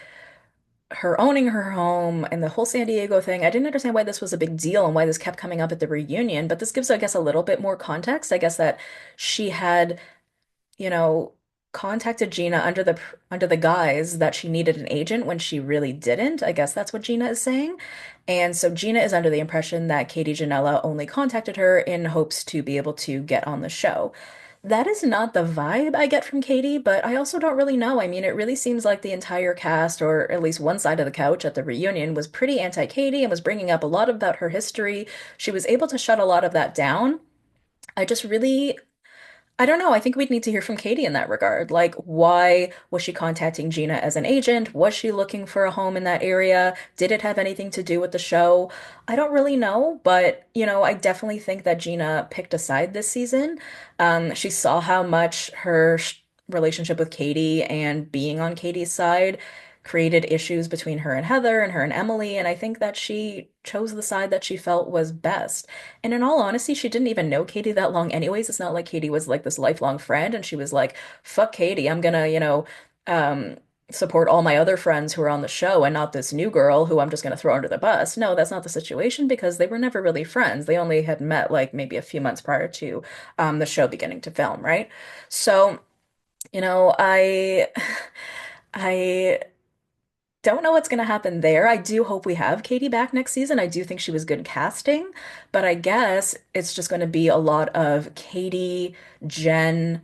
her owning her home and the whole San Diego thing. I didn't understand why this was a big deal and why this kept coming up at the reunion, but this gives, I guess, a little bit more context. I guess that she had, you know, contacted Gina under the guise that she needed an agent when she really didn't. I guess that's what Gina is saying. And so Gina is under the impression that Katie Janella only contacted her in hopes to be able to get on the show. That is not the vibe I get from Katie, but I also don't really know. I mean, it really seems like the entire cast, or at least one side of the couch at the reunion, was pretty anti-Katie and was bringing up a lot about her history. She was able to shut a lot of that down. I just really I don't know. I think we'd need to hear from Katie in that regard. Like, why was she contacting Gina as an agent? Was she looking for a home in that area? Did it have anything to do with the show? I don't really know, but I definitely think that Gina picked a side this season. She saw how much her relationship with Katie and being on Katie's side created issues between her and Heather and her and Emily, and I think that she chose the side that she felt was best. And in all honesty, she didn't even know Katie that long anyways. It's not like Katie was like this lifelong friend and she was like, fuck Katie, I'm gonna, support all my other friends who are on the show and not this new girl who I'm just gonna throw under the bus. No, that's not the situation because they were never really friends. They only had met like maybe a few months prior to the show beginning to film, right? So, I I don't know what's going to happen there. I do hope we have Katie back next season. I do think she was good casting, but I guess it's just going to be a lot of Katie, Jen,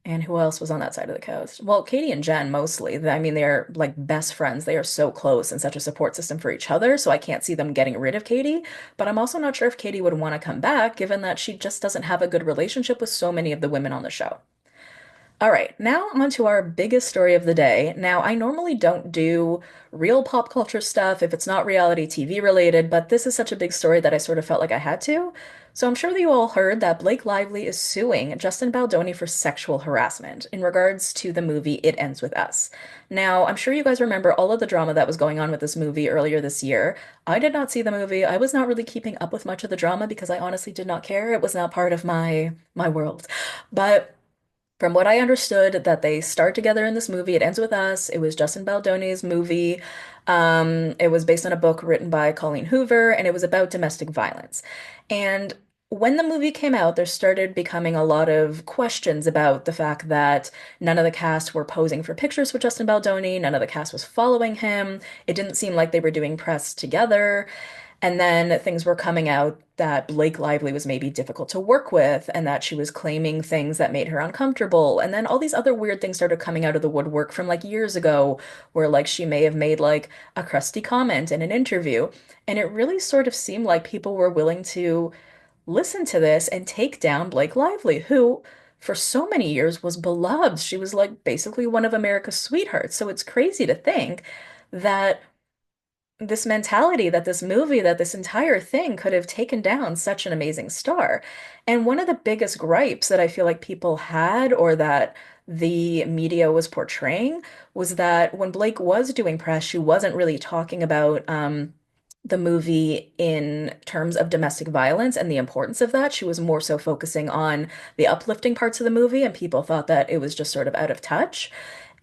and who else was on that side of the coast? Well, Katie and Jen mostly. I mean, they're like best friends. They are so close and such a support system for each other, so I can't see them getting rid of Katie. But I'm also not sure if Katie would want to come back, given that she just doesn't have a good relationship with so many of the women on the show. All right, now on to our biggest story of the day. Now, I normally don't do real pop culture stuff if it's not reality TV related, but this is such a big story that I sort of felt like I had to. So I'm sure that you all heard that Blake Lively is suing Justin Baldoni for sexual harassment in regards to the movie It Ends With Us. Now, I'm sure you guys remember all of the drama that was going on with this movie earlier this year. I did not see the movie. I was not really keeping up with much of the drama because I honestly did not care. It was not part of my world. But from what I understood, that they start together in this movie. It ends with us. It was Justin Baldoni's movie. It was based on a book written by Colleen Hoover, and it was about domestic violence. And when the movie came out, there started becoming a lot of questions about the fact that none of the cast were posing for pictures with Justin Baldoni. None of the cast was following him. It didn't seem like they were doing press together. And then things were coming out that Blake Lively was maybe difficult to work with and that she was claiming things that made her uncomfortable. And then all these other weird things started coming out of the woodwork from like years ago, where like she may have made like a crusty comment in an interview. And it really sort of seemed like people were willing to listen to this and take down Blake Lively, who for so many years was beloved. She was like basically one of America's sweethearts. So it's crazy to think that this mentality that this movie, that this entire thing could have taken down such an amazing star. And one of the biggest gripes that I feel like people had, or that the media was portraying, was that when Blake was doing press, she wasn't really talking about the movie in terms of domestic violence and the importance of that. She was more so focusing on the uplifting parts of the movie, and people thought that it was just sort of out of touch.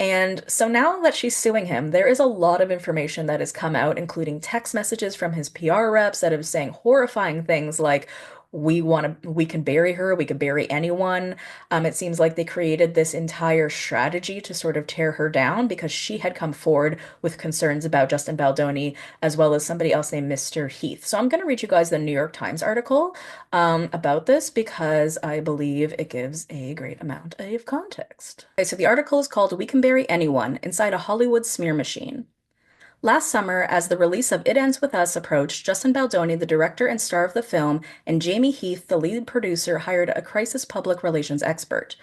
And so now that she's suing him, there is a lot of information that has come out, including text messages from his PR reps that are saying horrifying things like, we can bury her, we could bury anyone. It seems like they created this entire strategy to sort of tear her down because she had come forward with concerns about Justin Baldoni as well as somebody else named Mr. Heath. So I'm going to read you guys the New York Times article about this because I believe it gives a great amount of context. Okay, so the article is called "We Can Bury Anyone Inside a Hollywood Smear Machine." Last summer, as the release of It Ends With Us approached, Justin Baldoni, the director and star of the film, and Jamie Heath, the lead producer, hired a crisis public relations expert.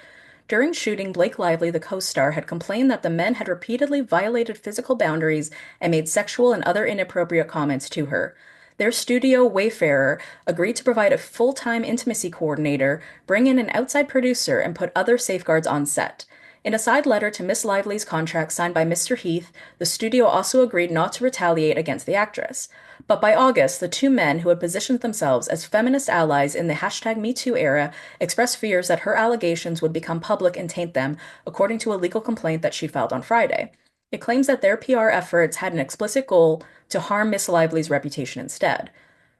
During shooting, Blake Lively, the co-star, had complained that the men had repeatedly violated physical boundaries and made sexual and other inappropriate comments to her. Their studio, Wayfarer, agreed to provide a full-time intimacy coordinator, bring in an outside producer, and put other safeguards on set. In a side letter to Miss Lively's contract signed by Mr. Heath, the studio also agreed not to retaliate against the actress. But by August, the two men who had positioned themselves as feminist allies in the #MeToo era expressed fears that her allegations would become public and taint them, according to a legal complaint that she filed on Friday. It claims that their PR efforts had an explicit goal to harm Miss Lively's reputation instead.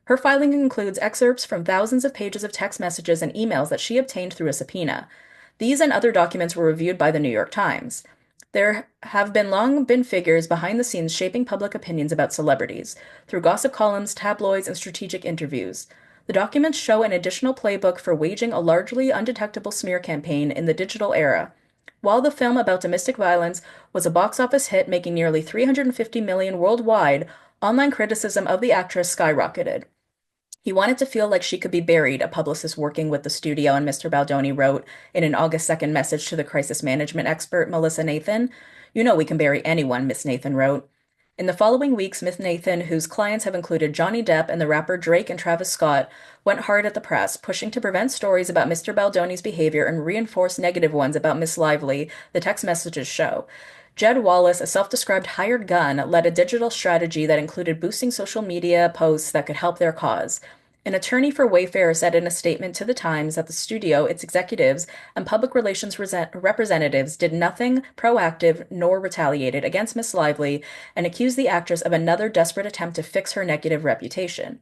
Her filing includes excerpts from thousands of pages of text messages and emails that she obtained through a subpoena. These and other documents were reviewed by the New York Times. There have long been figures behind the scenes shaping public opinions about celebrities, through gossip columns, tabloids, and strategic interviews. The documents show an additional playbook for waging a largely undetectable smear campaign in the digital era. While the film about domestic violence was a box office hit making nearly $350 million worldwide, online criticism of the actress skyrocketed. He wanted to feel like she could be buried, a publicist working with the studio and Mr. Baldoni wrote in an August 2nd message to the crisis management expert Melissa Nathan. "You know we can bury anyone," Miss Nathan wrote. In the following weeks, Miss Nathan, whose clients have included Johnny Depp and the rapper Drake and Travis Scott, went hard at the press, pushing to prevent stories about Mr. Baldoni's behavior and reinforce negative ones about Miss Lively, the text messages show. Jed Wallace, a self-described hired gun, led a digital strategy that included boosting social media posts that could help their cause. An attorney for Wayfarer said in a statement to the Times that the studio, its executives, and public relations representatives did nothing proactive nor retaliated against Miss Lively and accused the actress of another desperate attempt to fix her negative reputation.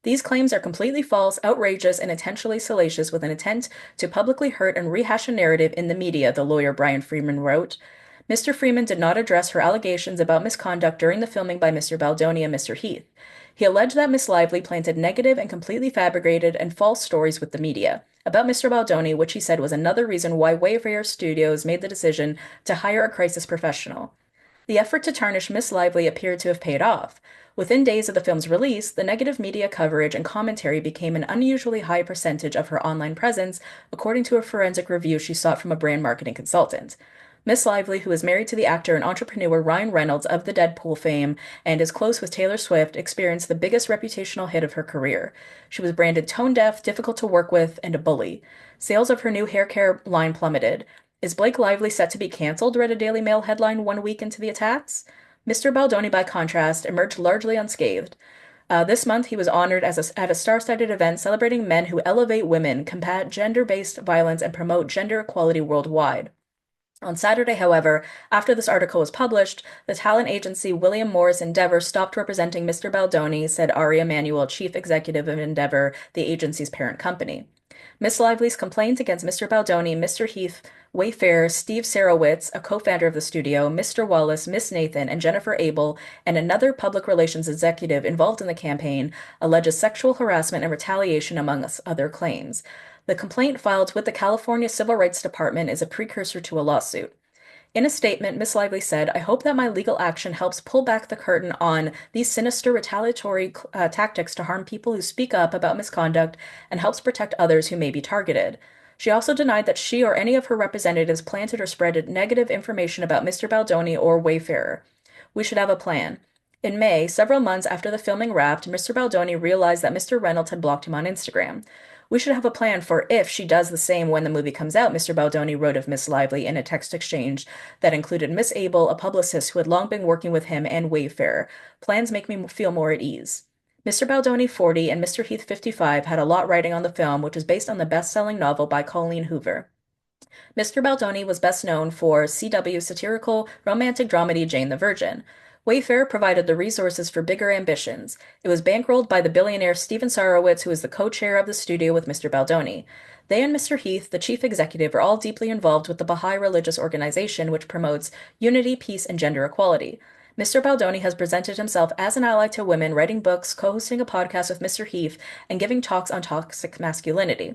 These claims are completely false, outrageous, and intentionally salacious with an intent to publicly hurt and rehash a narrative in the media, the lawyer Brian Freeman wrote. Mr. Freeman did not address her allegations about misconduct during the filming by Mr. Baldoni and Mr. Heath. He alleged that Miss Lively planted negative and completely fabricated and false stories with the media about Mr. Baldoni, which he said was another reason why Wayfarer Studios made the decision to hire a crisis professional. The effort to tarnish Miss Lively appeared to have paid off. Within days of the film's release, the negative media coverage and commentary became an unusually high percentage of her online presence, according to a forensic review she sought from a brand marketing consultant. Miss Lively, who is married to the actor and entrepreneur Ryan Reynolds of the Deadpool fame and is close with Taylor Swift, experienced the biggest reputational hit of her career. She was branded tone-deaf, difficult to work with, and a bully. Sales of her new hair care line plummeted. Is Blake Lively set to be canceled? Read a Daily Mail headline 1 week into the attacks. Mr. Baldoni, by contrast, emerged largely unscathed. This month, he was honored at a star-studded event celebrating men who elevate women, combat gender-based violence, and promote gender equality worldwide. On Saturday, however, after this article was published, the talent agency William Morris Endeavor stopped representing Mr. Baldoni, said Ari Emanuel, chief executive of Endeavor, the agency's parent company. Miss Lively's complaints against Mr. Baldoni, Mr. Heath, Wayfarer, Steve Sarowitz, a co-founder of the studio, Mr. Wallace, Miss Nathan, and Jennifer Abel, and another public relations executive involved in the campaign, alleges sexual harassment and retaliation among other claims. The complaint filed with the California Civil Rights Department is a precursor to a lawsuit. In a statement, Miss Lively said, "I hope that my legal action helps pull back the curtain on these sinister retaliatory tactics to harm people who speak up about misconduct and helps protect others who may be targeted." She also denied that she or any of her representatives planted or spread negative information about Mr. Baldoni or Wayfarer. "We should have a plan." In May, several months after the filming wrapped, Mr. Baldoni realized that Mr. Reynolds had blocked him on Instagram. "We should have a plan for if she does the same when the movie comes out," Mr. Baldoni wrote of Miss Lively in a text exchange that included Miss Abel, a publicist who had long been working with him, and Wayfarer. "Plans make me feel more at ease." Mr. Baldoni, 40, and Mr. Heath, 55, had a lot riding on the film, which is based on the best-selling novel by Colleen Hoover. Mr. Baldoni was best known for CW's satirical romantic dramedy Jane the Virgin. Wayfair provided the resources for bigger ambitions. It was bankrolled by the billionaire Steven Sarowitz, who is the co-chair of the studio with Mr. Baldoni. They and Mr. Heath, the chief executive, are all deeply involved with the Baha'i religious organization which promotes unity, peace, and gender equality. Mr. Baldoni has presented himself as an ally to women, writing books, co-hosting a podcast with Mr. Heath, and giving talks on toxic masculinity.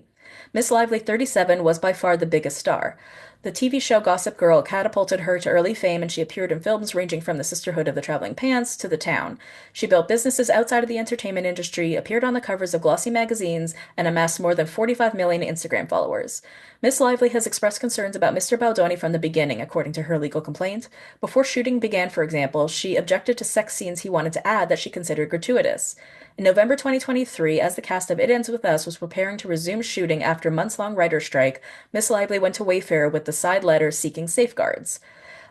Miss Lively, 37, was by far the biggest star. The TV show Gossip Girl catapulted her to early fame, and she appeared in films ranging from The Sisterhood of the Traveling Pants to The Town. She built businesses outside of the entertainment industry, appeared on the covers of glossy magazines, and amassed more than 45 million Instagram followers. Miss Lively has expressed concerns about Mr. Baldoni from the beginning, according to her legal complaint. Before shooting began, for example, she objected to sex scenes he wanted to add that she considered gratuitous. In November 2023, as the cast of It Ends With Us was preparing to resume shooting after a months-long writer's strike, Miss Lively went to Wayfair with the side letter seeking safeguards.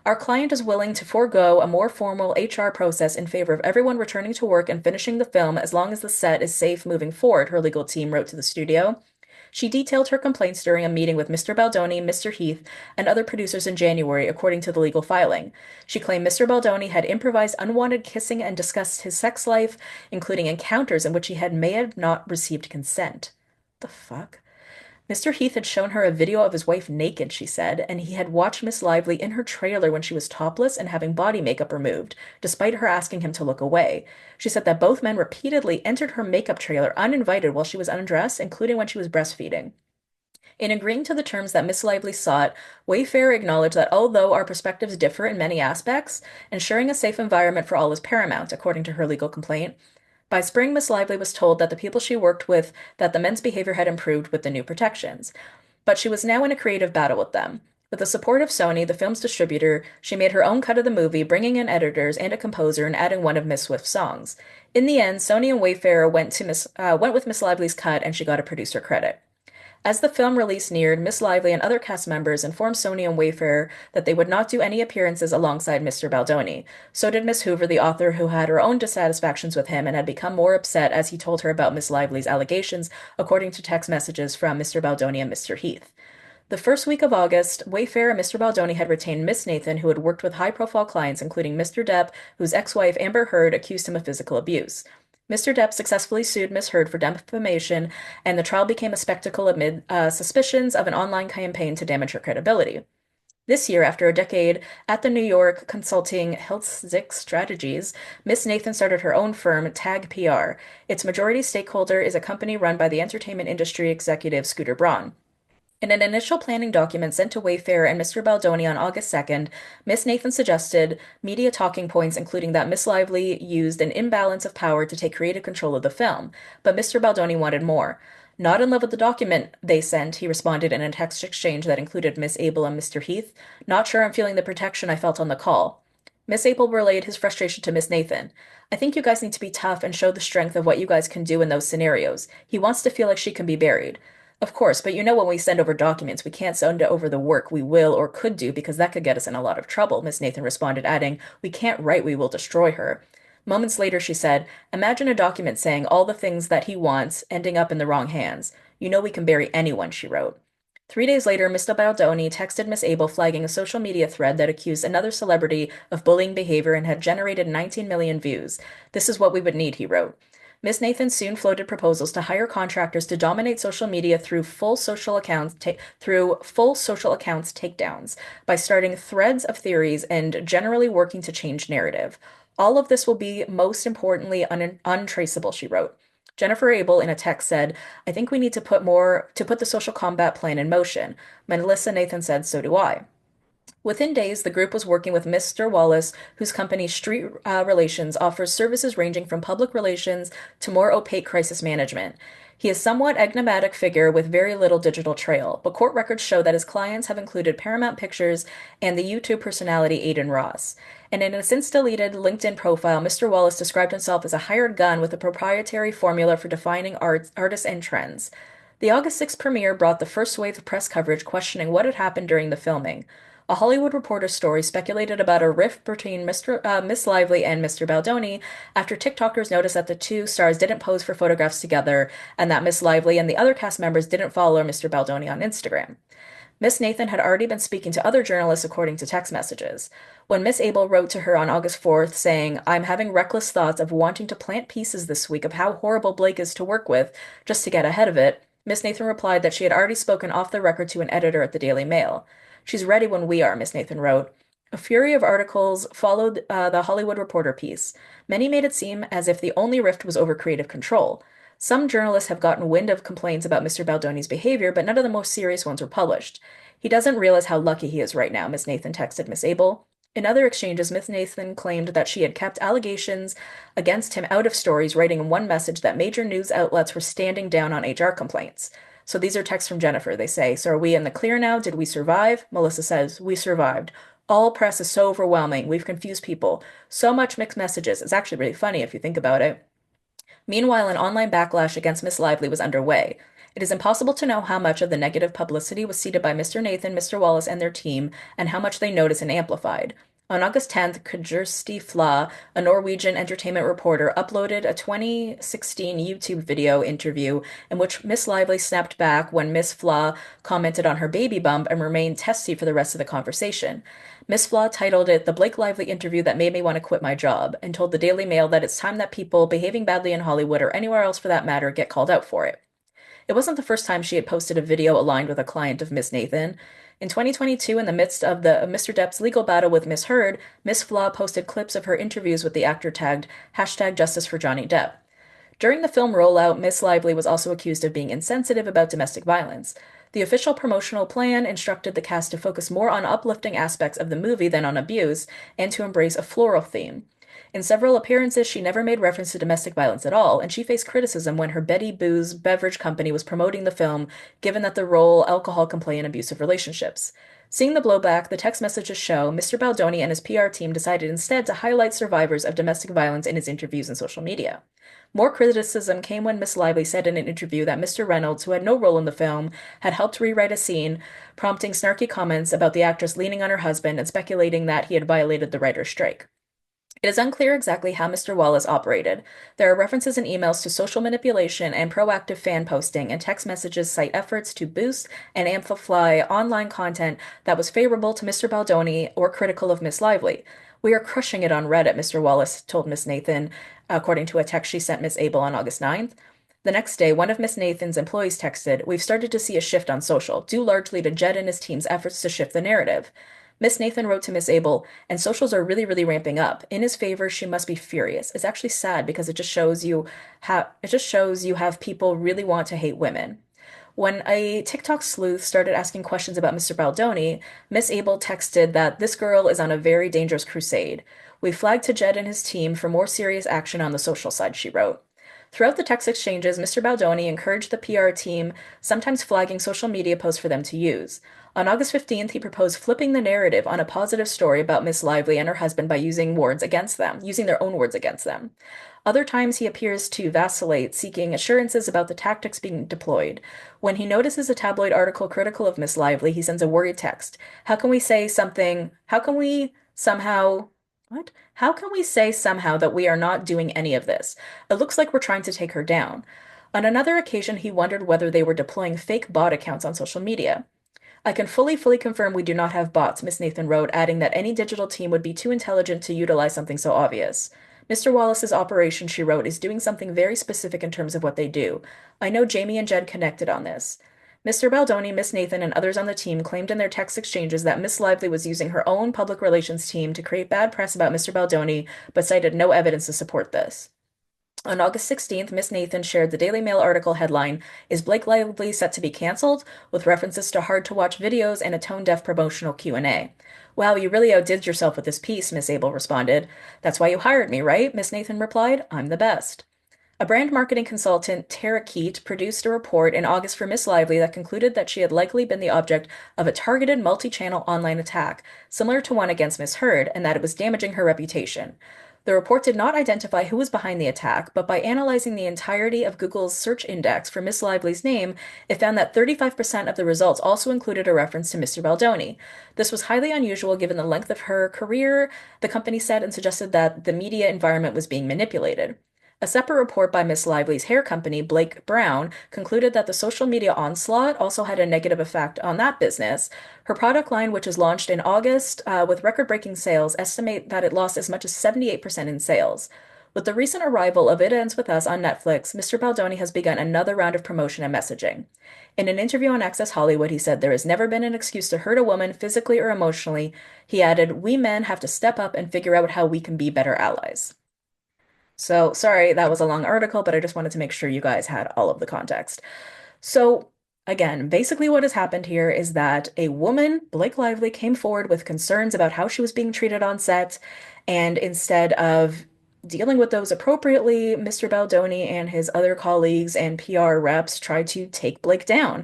Our client is willing to forego a more formal HR process in favor of everyone returning to work and finishing the film as long as the set is safe moving forward, her legal team wrote to the studio. She detailed her complaints during a meeting with Mr. Baldoni, Mr. Heath, and other producers in January, according to the legal filing. She claimed Mr. Baldoni had improvised unwanted kissing and discussed his sex life, including encounters in which he may have not received consent. The fuck? Mr. Heath had shown her a video of his wife naked, she said, and he had watched Miss Lively in her trailer when she was topless and having body makeup removed, despite her asking him to look away. She said that both men repeatedly entered her makeup trailer uninvited while she was undressed, including when she was breastfeeding. In agreeing to the terms that Miss Lively sought, Wayfair acknowledged that although our perspectives differ in many aspects, ensuring a safe environment for all is paramount, according to her legal complaint. By spring, Miss Lively was told that the people she worked with that the men's behavior had improved with the new protections. But she was now in a creative battle with them. With the support of Sony, the film's distributor, she made her own cut of the movie, bringing in editors and a composer and adding one of Miss Swift's songs. In the end, Sony and Wayfair went with Miss Lively's cut, and she got a producer credit. As the film release neared, Miss Lively and other cast members informed Sony and Wayfair that they would not do any appearances alongside Mr. Baldoni. So did Miss Hoover, the author, who had her own dissatisfactions with him and had become more upset as he told her about Miss Lively's allegations, according to text messages from Mr. Baldoni and Mr. Heath. The first week of August, Wayfair and Mr. Baldoni had retained Miss Nathan, who had worked with high-profile clients, including Mr. Depp, whose ex-wife Amber Heard accused him of physical abuse. Mr. Depp successfully sued Miss Heard for defamation, and the trial became a spectacle amid suspicions of an online campaign to damage her credibility. This year, after a decade at the New York consulting Hiltzik Strategies, Miss Nathan started her own firm, Tag PR. Its majority stakeholder is a company run by the entertainment industry executive Scooter Braun. In an initial planning document sent to Wayfair and Mr. Baldoni on August 2nd, Miss Nathan suggested media talking points, including that Miss Lively used an imbalance of power to take creative control of the film, but Mr. Baldoni wanted more. Not in love with the document they sent, he responded in a text exchange that included Miss Abel and Mr. Heath. Not sure I'm feeling the protection I felt on the call. Miss Abel relayed his frustration to Miss Nathan. I think you guys need to be tough and show the strength of what you guys can do in those scenarios. He wants to feel like she can be buried. Of course, but you know when we send over documents, we can't send over the work we will or could do because that could get us in a lot of trouble, Miss Nathan responded, adding, we can't write we will destroy her. Moments later, she said, imagine a document saying all the things that he wants ending up in the wrong hands. You know we can bury anyone, she wrote. 3 days later, Mr. Baldoni texted Miss Abel flagging a social media thread that accused another celebrity of bullying behavior and had generated 19 million views. This is what we would need, he wrote. Miss Nathan soon floated proposals to hire contractors to dominate social media through full social accounts takedowns by starting threads of theories and generally working to change narrative. All of this will be most importantly untraceable, she wrote. Jennifer Abel in a text said, I think we need to put the social combat plan in motion. Melissa Nathan said, so do I. Within days, the group was working with Mr. Wallace, whose company Street Relations offers services ranging from public relations to more opaque crisis management. He is a somewhat enigmatic figure with very little digital trail, but court records show that his clients have included Paramount Pictures and the YouTube personality Aiden Ross. And in a since-deleted LinkedIn profile, Mr. Wallace described himself as a hired gun with a proprietary formula for defining artists and trends. The August 6th premiere brought the first wave of press coverage questioning what had happened during the filming. A Hollywood Reporter story speculated about a rift between Miss Lively and Mr. Baldoni after TikTokers noticed that the two stars didn't pose for photographs together and that Miss Lively and the other cast members didn't follow Mr. Baldoni on Instagram. Miss Nathan had already been speaking to other journalists according to text messages. When Miss Abel wrote to her on August 4th saying, "I'm having reckless thoughts of wanting to plant pieces this week of how horrible Blake is to work with just to get ahead of it," Miss Nathan replied that she had already spoken off the record to an editor at the Daily Mail. "She's ready when we are," Miss Nathan wrote. A fury of articles followed the Hollywood Reporter piece. Many made it seem as if the only rift was over creative control. Some journalists have gotten wind of complaints about Mr. Baldoni's behavior, but none of the most serious ones were published. "He doesn't realize how lucky he is right now," Miss Nathan texted Miss Abel. In other exchanges, Miss Nathan claimed that she had kept allegations against him out of stories, writing in one message that major news outlets were standing down on HR complaints. So these are texts from Jennifer. They say, "So are we in the clear now? Did we survive?" Melissa says, "We survived. All press is so overwhelming. We've confused people. So much mixed messages. It's actually really funny if you think about it." Meanwhile, an online backlash against Miss Lively was underway. It is impossible to know how much of the negative publicity was seeded by Mr. Nathan, Mr. Wallace, and their team, and how much they noticed and amplified. On August 10th, Giudice Fla, a Norwegian entertainment reporter, uploaded a 2016 YouTube video interview in which Miss Lively snapped back when Miss Fla commented on her baby bump and remained testy for the rest of the conversation. Miss Flaw titled it "The Blake Lively Interview That Made Me Want to Quit My Job," and told the Daily Mail that it's time that people behaving badly in Hollywood, or anywhere else for that matter, get called out for it. It wasn't the first time she had posted a video aligned with a client of Miss Nathan. In 2022, in the midst of the Mr. Depp's legal battle with Miss Heard, Miss Flaw posted clips of her interviews with the actor tagged #Justice for Johnny Depp. During the film rollout, Miss Lively was also accused of being insensitive about domestic violence. The official promotional plan instructed the cast to focus more on uplifting aspects of the movie than on abuse, and to embrace a floral theme. In several appearances, she never made reference to domestic violence at all, and she faced criticism when her Betty Boo's beverage company was promoting the film, given that the role alcohol can play in abusive relationships. Seeing the blowback, the text messages show, Mr. Baldoni and his PR team decided instead to highlight survivors of domestic violence in his interviews and social media. More criticism came when Miss Lively said in an interview that Mr. Reynolds, who had no role in the film, had helped rewrite a scene, prompting snarky comments about the actress leaning on her husband and speculating that he had violated the writer's strike. It is unclear exactly how Mr. Wallace operated. There are references in emails to social manipulation and proactive fan posting, and text messages cite efforts to boost and amplify online content that was favorable to Mr. Baldoni or critical of Miss Lively. "We are crushing it on Reddit," Mr. Wallace told Miss Nathan, according to a text she sent Miss Abel on August 9th. The next day, one of Miss Nathan's employees texted, "We've started to see a shift on social, due largely to Jed and his team's efforts to shift the narrative." Miss Nathan wrote to Miss Abel, "And socials are really, really ramping up. In his favor, she must be furious." It's actually sad because it just shows you have people really want to hate women. When a TikTok sleuth started asking questions about Mr. Baldoni, Miss Abel texted that "this girl is on a very dangerous crusade. We flagged to Jed and his team for more serious action on the social side," she wrote. Throughout the text exchanges, Mr. Baldoni encouraged the PR team, sometimes flagging social media posts for them to use. On August 15th, he proposed flipping the narrative on a positive story about Miss Lively and her husband by using their own words against them. Other times he appears to vacillate, seeking assurances about the tactics being deployed. When he notices a tabloid article critical of Miss Lively, he sends a worried text. How can we say somehow that we are not doing any of this? It looks like we're trying to take her down." On another occasion, he wondered whether they were deploying fake bot accounts on social media. "I can fully confirm we do not have bots," Miss Nathan wrote, adding that any digital team would be too intelligent to utilize something so obvious. "Mr. Wallace's operation," she wrote, "is doing something very specific in terms of what they do. I know Jamie and Jed connected on this." Mr. Baldoni, Miss Nathan, and others on the team claimed in their text exchanges that Miss Lively was using her own public relations team to create bad press about Mr. Baldoni, but cited no evidence to support this. On August 16th, Miss Nathan shared the Daily Mail article headline, "Is Blake Lively Set to Be Cancelled?" with references to hard-to-watch videos and a tone-deaf promotional Q&A. "Wow, you really outdid yourself with this piece," Miss Abel responded. "That's why you hired me, right?" Miss Nathan replied. "I'm the best." A brand marketing consultant, Tara Keat, produced a report in August for Miss Lively that concluded that she had likely been the object of a targeted multi-channel online attack, similar to one against Miss Heard, and that it was damaging her reputation. The report did not identify who was behind the attack, but by analyzing the entirety of Google's search index for Miss Lively's name, it found that 35% of the results also included a reference to Mr. Baldoni. This was highly unusual given the length of her career, the company said, and suggested that the media environment was being manipulated. A separate report by Miss Lively's hair company, Blake Brown, concluded that the social media onslaught also had a negative effect on that business. Her product line, which was launched in August with record-breaking sales, estimate that it lost as much as 78% in sales. With the recent arrival of It Ends With Us on Netflix, Mr. Baldoni has begun another round of promotion and messaging. In an interview on Access Hollywood, he said there has never been an excuse to hurt a woman physically or emotionally. He added, "We men have to step up and figure out how we can be better allies." So, sorry, that was a long article, but I just wanted to make sure you guys had all of the context. So, again, basically what has happened here is that a woman, Blake Lively, came forward with concerns about how she was being treated on set, and instead of dealing with those appropriately, Mr. Baldoni and his other colleagues and PR reps tried to take Blake down,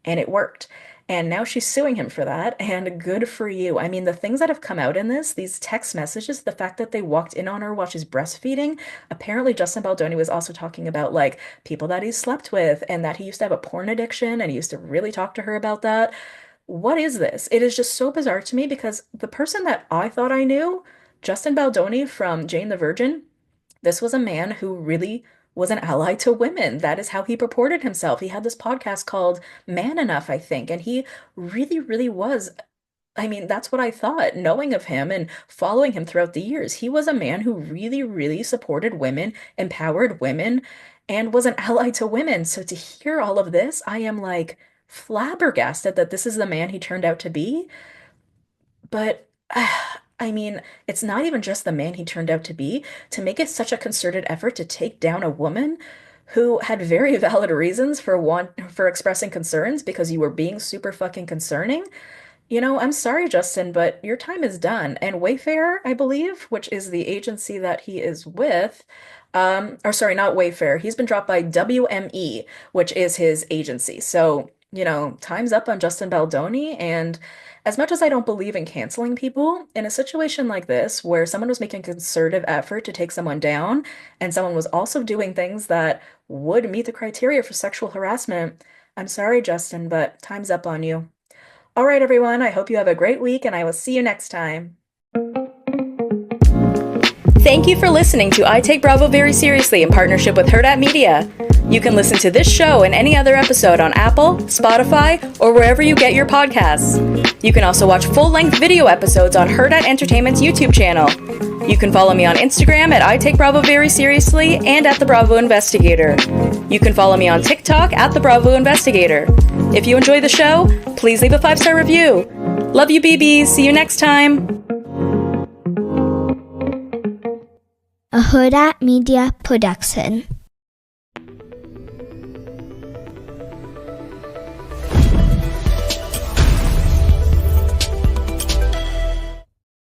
and it worked. And now she's suing him for that, and good for you. I mean, the things that have come out in this, these text messages, the fact that they walked in on her while she's breastfeeding, apparently Justin Baldoni was also talking about, like, people that he slept with, and that he used to have a porn addiction, and he used to really talk to her about that. What is this? It is just so bizarre to me because the person that I thought I knew, Justin Baldoni from Jane the Virgin, this was a man who really was an ally to women. That is how he purported himself. He had this podcast called Man Enough, I think, and he really, really was. I mean, that's what I thought, knowing of him and following him throughout the years. He was a man who really, really supported women, empowered women, and was an ally to women. So to hear all of this, I am like flabbergasted that this is the man he turned out to be. But I mean, it's not even just the man he turned out to be. To make it such a concerted effort to take down a woman who had very valid reasons for expressing concerns because you were being super fucking concerning. You know, I'm sorry, Justin, but your time is done. And Wayfair, I believe, which is the agency that he is with, or sorry, not Wayfair. He's been dropped by WME, which is his agency. So, you know, time's up on Justin Baldoni. And as much as I don't believe in canceling people, in a situation like this, where someone was making a concerted effort to take someone down, and someone was also doing things that would meet the criteria for sexual harassment, I'm sorry, Justin, but time's up on you. All right, everyone, I hope you have a great week, and I will see you next time. Thank you for listening to I Take Bravo Very Seriously in partnership with Hurrdat Media. You can listen to this show and any other episode on Apple, Spotify, or wherever you get your podcasts. You can also watch full-length video episodes on Hurrdat Entertainment's YouTube channel. You can follow me on Instagram at I Take Bravo Very Seriously and at The Bravo Investigator. You can follow me on TikTok at The Bravo Investigator. If you enjoy the show, please leave a 5-star review. Love you, BBs. See you next time. A Hurrdat Media Production.